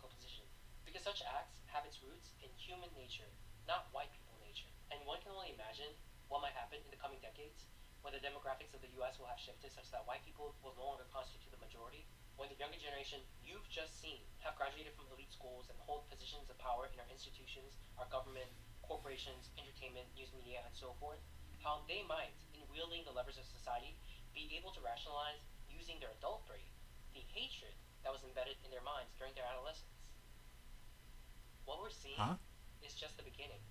Because such acts have its roots in human nature, not white people nature. And one can only imagine what might happen in the coming decades when the demographics of the US will have shifted such that white people will no longer constitute the majority, when the younger generation you've just seen have graduated from elite schools and hold positions of power in our institutions, our government, corporations, entertainment, news media, and so forth, how they might, in wielding the levers of society, be able to rationalize using their adult brain the hatred that was embedded in their minds during their adolescence. What we're seeing is just the beginning.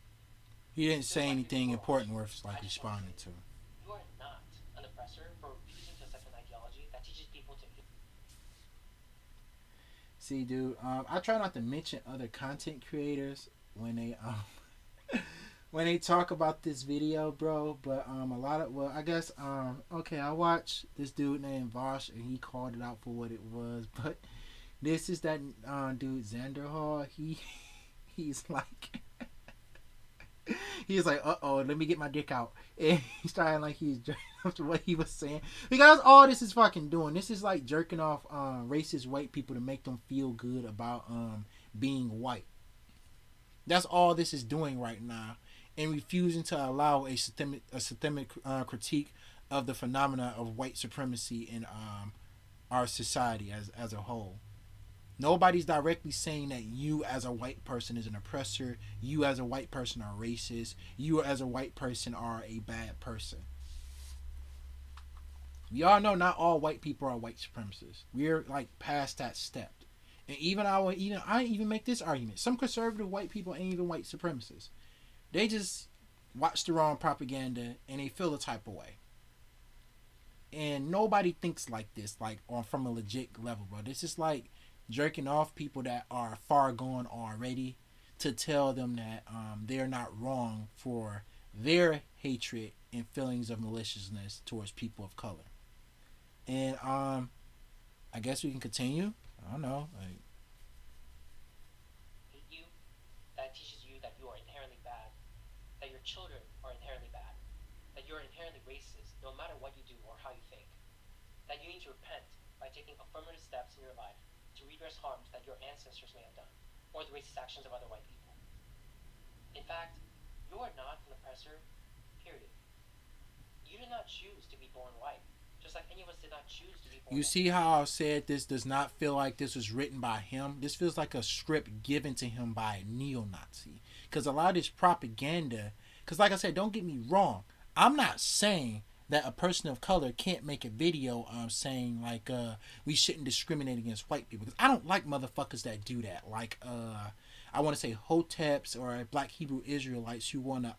He didn't say anything important worth like responding to. You are not an oppressor for refusing to accept an ideology that teaches people to hate. See, dude, I try not to mention other content creators when they when they talk about this video, bro. But a lot of I guess okay, I watched this dude named Vosh and he called it out for what it was. But this is that dude Xander Hall. He's like. He's like, let me get my dick out. And he's trying like he's jerking off to what he was saying. Because all this is fucking doing. This is like jerking off racist white people to make them feel good about being white. That's all this is doing right now. And refusing to allow a systemic critique of the phenomena of white supremacy in our society as a whole. Nobody's directly saying that you as a white person is an oppressor, you as a white person are racist, you as a white person are a bad person. We all know not all white people are white supremacists. We're like past that step. And I even make this argument. Some conservative white people ain't even white supremacists. They just watch the wrong propaganda and they feel the type of way. And nobody thinks like this, like from a legit level, bro. This is like jerking off people that are far gone already to tell them that they're not wrong for their hatred and feelings of maliciousness towards people of color. And I guess we can continue. I don't know. Hate you, that teaches you that you are inherently bad, that your children are inherently bad, that you're inherently racist no matter what you do or how you think, that you need to repent by taking affirmative steps in your life to redress harms that your ancestors may have done, or the racist actions of other white people. In fact, you are not an oppressor, period. You did not choose to be born white, just like any of us did not choose to be born You see how I said this does not feel like this was written by him? This feels like a script given to him by a neo-Nazi. Because a lot of this propaganda, because like I said, don't get me wrong, I'm not saying that a person of color can't make a video saying like we shouldn't discriminate against white people, because I don't like motherfuckers that do that, like I want to say hoteps or black Hebrew Israelites who want to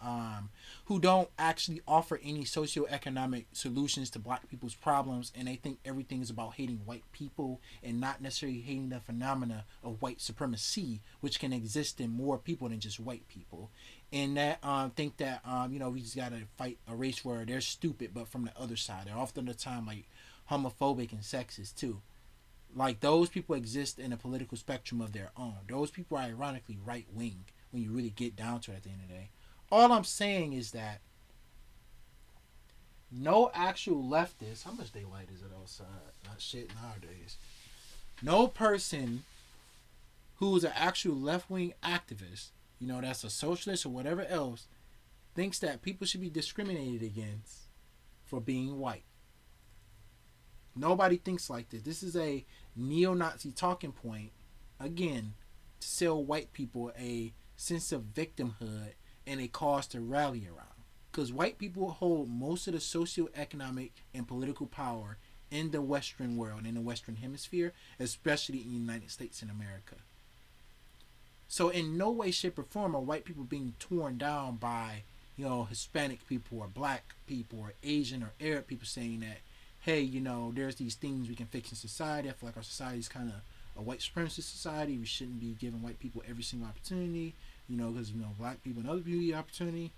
who don't actually offer any socioeconomic solutions to black people's problems, and they think everything is about hating white people and not necessarily hating the phenomena of white supremacy, which can exist in more people than just white people. And that think that we just gotta fight a race where they're stupid, but from the other side they're often the time like homophobic and sexist too. Like those people exist in a political spectrum of their own. Those people are ironically right wing when you really get down to it at the end of the day. All I'm saying is that no actual leftist. How much daylight is it outside? Not shit nowadays. No person who is an actual left wing activist, that's a socialist or whatever else, thinks that people should be discriminated against for being white. Nobody thinks like this. This is a neo-Nazi talking point, again, to sell white people a sense of victimhood and a cause to rally around. Because white people hold most of the socioeconomic and political power in the Western world, in the Western Hemisphere, especially in the United States and America. So in no way, shape, or form are white people being torn down by, Hispanic people or black people or Asian or Arab people saying that, hey, there's these things we can fix in society. I feel like our society is kind of a white supremacist society. We shouldn't be giving white people every single opportunity, because, black people and other people get opportunity.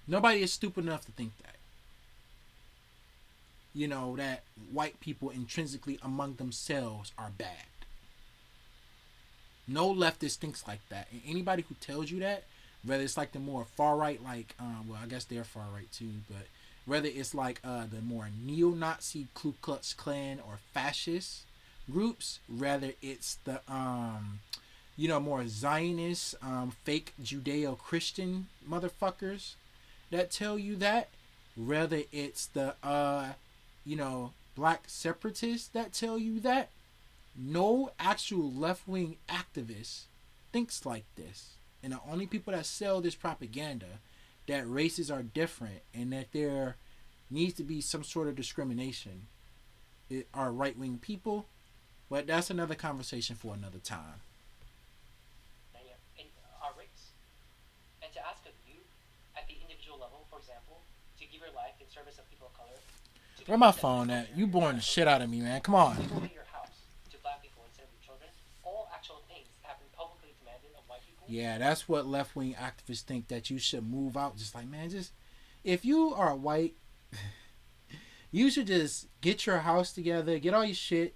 Nobody is stupid enough to think that. That white people intrinsically among themselves are bad. No leftist thinks like that. And anybody who tells you that, whether it's like the more far right, like, I guess they're far right too, but whether it's like the more neo-Nazi Ku Klux Klan or fascist groups, whether it's the more Zionist fake Judeo-Christian motherfuckers that tell you that, whether it's the black separatists that tell you that, no actual left-wing activist thinks like this. And the only people that sell this propaganda that races are different and that there needs to be some sort of discrimination are right-wing people. But that's another conversation for another time. In our race. And to ask of you, at the individual level, for example, to give your life in service of people of color. Where my phone at? You boring the shit out of me, man. Come on. To donate your house to black people instead of your children. All actual things have been publicly demanded of white people. Yeah, that's what left-wing activists think, that you should move out. Just like, man, if you are white, you should just get your house together, get all your shit,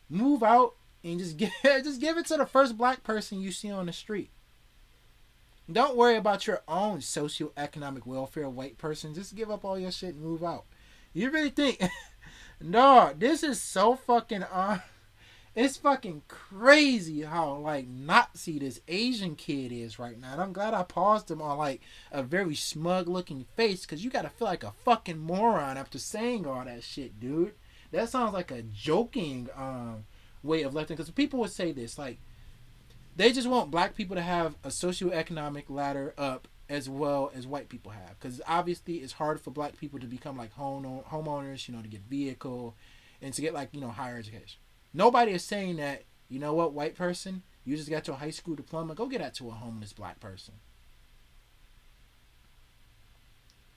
move out, and just give it to the first black person you see on the street. Don't worry about your own socioeconomic welfare, white person. Just give up all your shit and move out. You really think? No, this is so fucking it's fucking crazy how like Nazi this Asian kid is right now. And I'm glad I paused him on like a very smug looking face, because you gotta feel like a fucking moron after saying all that shit, dude. That sounds like a joking way of left. Because people would say this, like, they just want black people to have a socioeconomic ladder up as well as white people have. Because obviously it's hard for black people to become like homeowners, to get a vehicle and to get like, higher education. Nobody is saying that, what, white person, you just got your high school diploma, go get that to a homeless black person.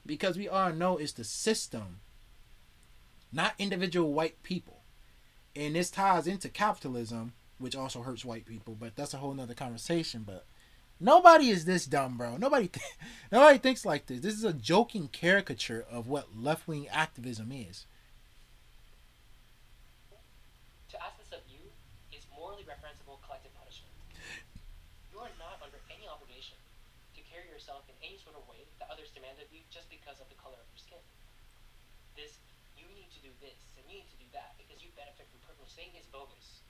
Because we all know it's the system, not individual white people. And this ties into capitalism, which also hurts white people, but that's a whole nother conversation. But nobody is this dumb, bro. Nobody thinks like this. This is a joking caricature of what left-wing activism is. To ask this of you is morally reprehensible collective punishment. You are not under any obligation to carry yourself in any sort of way that others demand of you just because of the color of your skin. You need to do this, and you need to do that, because you benefit from privilege. Saying is bogus.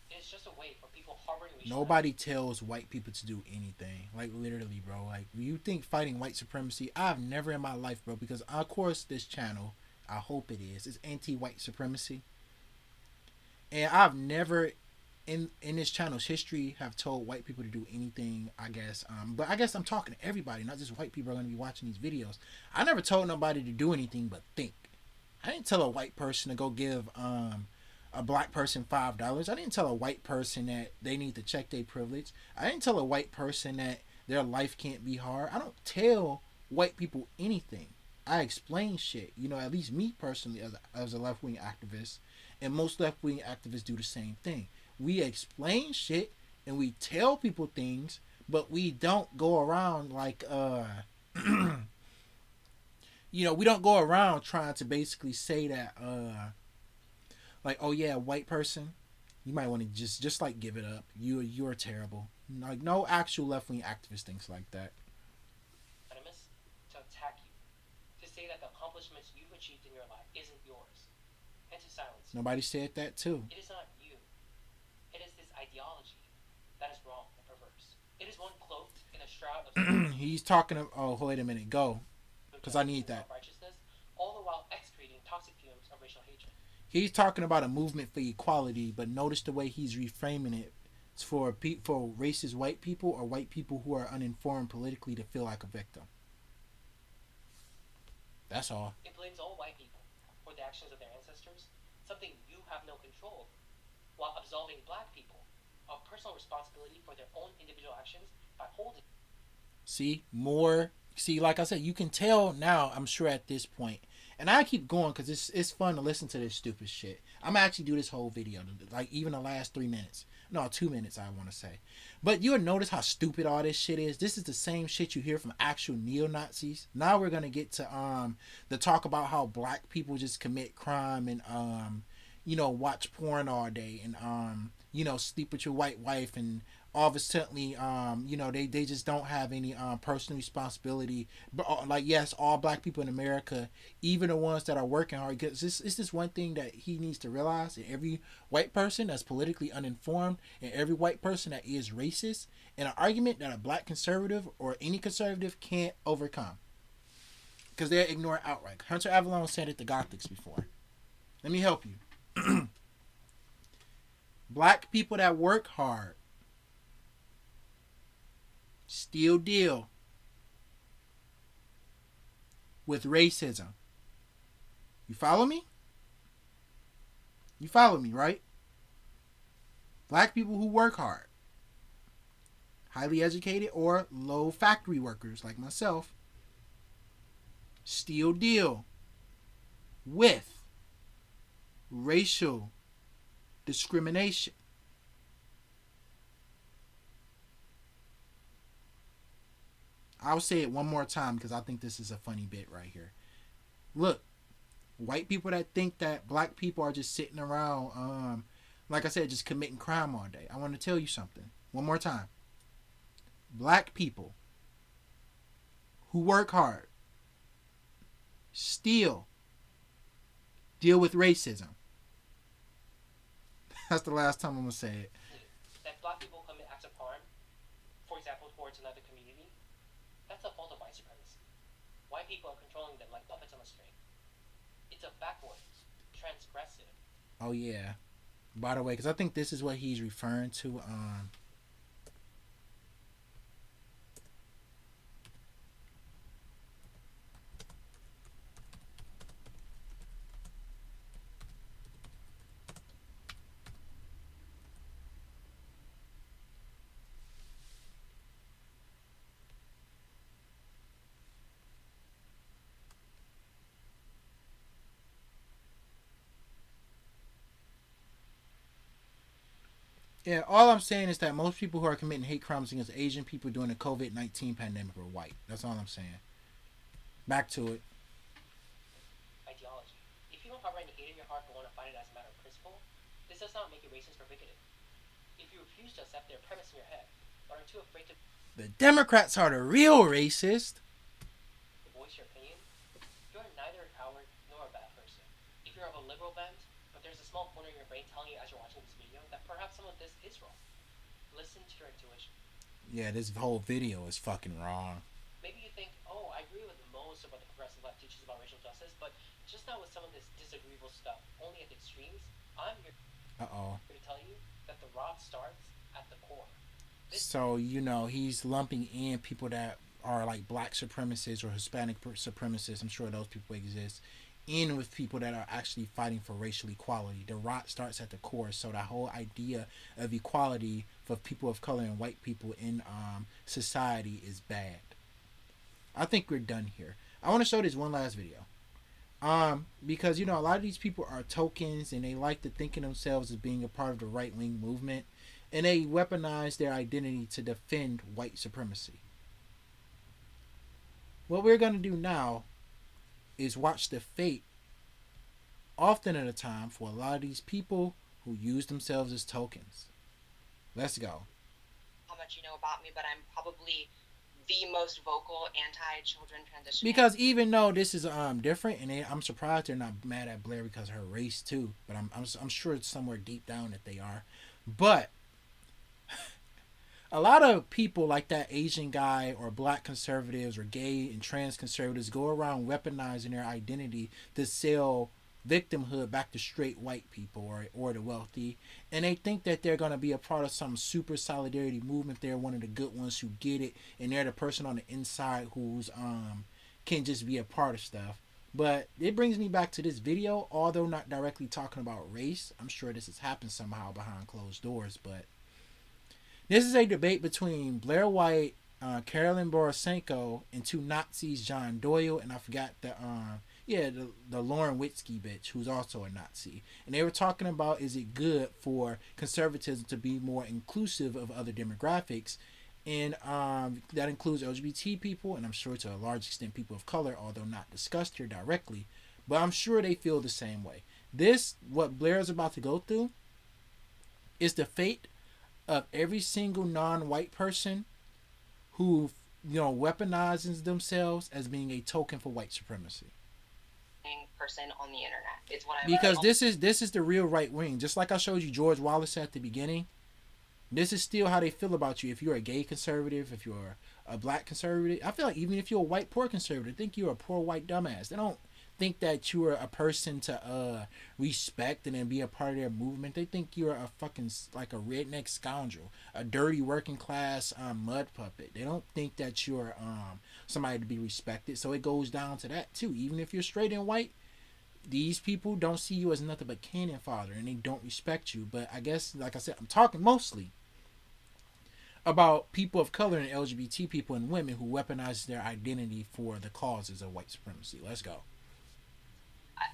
It's just a way for people harboring each other. Nobody tells white people to do anything. Like, literally, bro. Like, you think fighting white supremacy, I've never in my life, bro, because of course this channel, I hope it is, it's anti-white supremacy. And I've never in this channel's history have told white people to do anything, I guess. But I guess I'm talking to everybody, not just white people are going to be watching these videos. I never told nobody to do anything but think. I didn't tell a white person to go give a black person $5. I didn't tell a white person that they need to check their privilege. I didn't tell a white person that their life can't be hard. I don't tell white people anything. I explain shit. You know, at least me personally, as a left wing activist, and most left wing activists do the same thing. We explain shit and we tell people things, but we don't go around like you know, we don't go around trying to basically say that like, oh yeah, white person, you might want to just like give it up. You're terrible. Like, no actual left wing activist thinks like that. Anonymous to attack you, to say that the accomplishments you've achieved in your life isn't yours, and to silence you. Nobody said that too. It is not you. It is this ideology that is wrong and perverse. It is one cloaked in a shroud of He's talking of, oh, wait a minute, go. Because I need that. Righteousness, all the while excreting toxic fumes of racial hatred. He's talking about a movement for equality, but notice the way he's reframing it. It's for racist white people or white people who are uninformed politically to feel like a victim. That's all. It blames all white people for the actions of their ancestors, something you have no control over, while absolving black people of personal responsibility for their own individual actions by holding. See, like I said, you can tell now, I'm sure at this point, and I keep going because it's fun to listen to this stupid shit. I'm gonna actually do this whole video, like even the last 2 minutes, I want to say. But you'll notice how stupid all this shit is. This is the same shit you hear from actual neo-Nazis. Now we're gonna get to the talk about how black people just commit crime and watch porn all day and sleep with your white wife, and all of a sudden they just don't have any personal responsibility. But like, yes, all black people in America, even the ones that are working hard, because it's this one thing that he needs to realize: that every white person that's politically uninformed and every white person that is racist, in an argument that a black conservative or any conservative can't overcome, because they ignore it outright. Hunter Avalon said it to Gothics before. Let me help you. Black people that work hard still deal with racism. You follow me? You follow me, right? Black people who work hard, highly educated or low factory workers like myself, still deal with racial discrimination. I'll say it one more time because I think this is a funny bit right here. Look, white people that think that black people are just sitting around, like I said, just committing crime all day. I want to tell you something. One more time. Black people who work hard still deal with racism. That's the last time I'm going to say it. That black people commit acts of harm, for example, towards another community, that's a fault of white supremacy. White people are controlling them like puppets on a string. It's a backwards, transgressive. Oh, yeah. By the way, because I think this is what he's referring to. Yeah, all I'm saying is that most people who are committing hate crimes against Asian people during the COVID-19 pandemic were white. That's all I'm saying. Back to it. Ideology. If you don't harbor any hate in your heart but want to fight it as a matter of principle, this does not make you racist or bigoted. If you refuse to accept their premise in your head, or are too afraid to The Democrats are the real racist. voice your opinion, you are neither a coward nor a bad person. If you're of a liberal bent, but there's a small corner in your brain telling you as you're watching this video that perhaps some of this is wrong, listen to your intuition. Yeah, this whole video is fucking wrong. Maybe you think, oh, I agree with most of what the progressive left teaches about racial justice, but just not with some of this disagreeable stuff, only at the extremes. I'm here Uh-oh. to tell you that the rot starts at the core. So, you know, he's lumping in people that are like black supremacists or Hispanic supremacists. I'm sure those people exist. In with people that are actually fighting for racial equality. The rot starts at the core. So the whole idea of equality for people of color and white people in society is bad. I think we're done here. I want to show this one last video. Because you know a lot of these people are tokens and they like to think of themselves as being a part of the right wing movement, and they weaponize their identity to defend white supremacy. What we're gonna do now is watch the fate, often at a time, for a lot of these people who use themselves as tokens. Let's go. How much you know about me, but I'm probably the most vocal anti-children transition. Because even though this is different, and I'm surprised they're not mad at Blair because of her race too. But I'm sure it's somewhere deep down that they are. But a lot of people like that Asian guy or black conservatives or gay and trans conservatives go around weaponizing their identity to sell victimhood back to straight white people or the wealthy, and they think that they're going to be a part of some super solidarity movement. They're one of the good ones who get it, and they're the person on the inside who's can just be a part of stuff. But it brings me back to this video, although not directly talking about race. I'm sure this has happened somehow behind closed doors, but this is a debate between Blair White, Carolyn Borisenko, and two Nazis, John Doyle, and I forgot the Lauren Witzke bitch, who's also a Nazi. And they were talking about, is it good for conservatism to be more inclusive of other demographics? And that includes LGBT people, and I'm sure to a large extent people of color, although not discussed here directly. But I'm sure they feel the same way. What Blair is about to go through, is the fate of every single non-white person who, you know, weaponizes themselves as being a token for white supremacy. Person on the internet. It's what I because this is the real right wing. Just like I showed you George Wallace at the beginning, this is still how they feel about you. If you're a gay conservative, if you're a black conservative, I feel like even if you're a white poor conservative, they think you're a poor white dumbass. They don't think that you're a person to respect and then be a part of their movement. They think you're a fucking like a redneck scoundrel, a dirty working class mud puppet. They don't think that you're somebody to be respected. So it goes down to that too. Even if you're straight and white, these people don't see you as nothing but cannon fodder, and they don't respect you. But I guess, like I said, I'm talking mostly about people of color and LGBT people and women who weaponize their identity for the causes of white supremacy. Let's go. I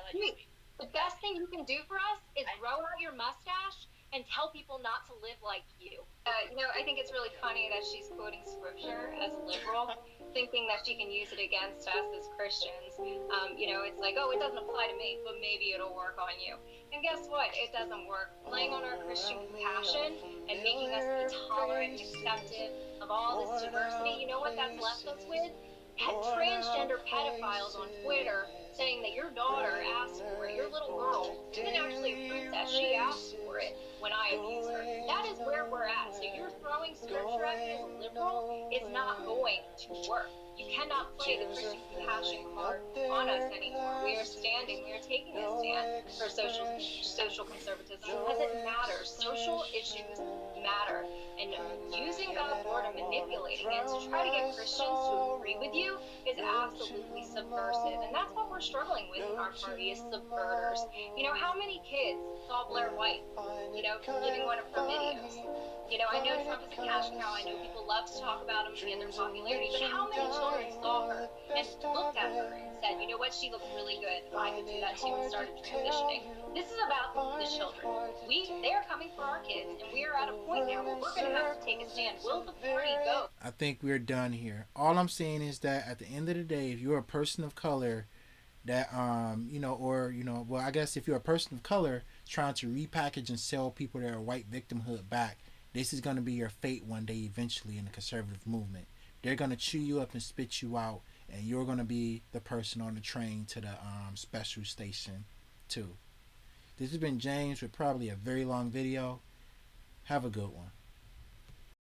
let you speak. The best thing you can do for us is grow out your mustache and tell people not to live like you. I think it's really funny that she's quoting scripture as a liberal, thinking that she can use it against us as Christians. It's like, oh, it doesn't apply to me, but maybe it'll work on you. And guess what? It doesn't work. Playing on our Christian compassion and making us be tolerant and accepting of all this diversity, you know what that's left us with? Transgender pedophiles on Twitter saying that your daughter asked for it, your little girl didn't actually approve that, she asked for it when I abused her. That is where we're at. So you're throwing scripture at me as a liberal is not going to work. You cannot play the Christian compassion card on us anymore. We are taking a stand for social conservatism because it matters. Social issues matter. And using God's word and manipulating it to try to get Christians to agree with you is absolutely subversive. And that's what we're struggling with in our party is subverters. How many kids saw Blair White, living one of her videos? I know Trump is a cash cow. I know people love to talk about him and their popularity, but how many children saw her and looked at her and said, you know what, she looks really good. I could do that too, and started transitioning. This is about the children. They are coming for our kids, and we are at a point now where we're going to have to take a stand. Will the party go? I think we're done here. All I'm saying is that at the end of the day, if you're a person of color that I guess if you're a person of color trying to repackage and sell people their white victimhood back, this is going to be your fate one day eventually in the conservative movement. They're going to chew you up and spit you out, and you're going to be the person on the train to the special station too. This has been James with probably a very long video. Have a good one.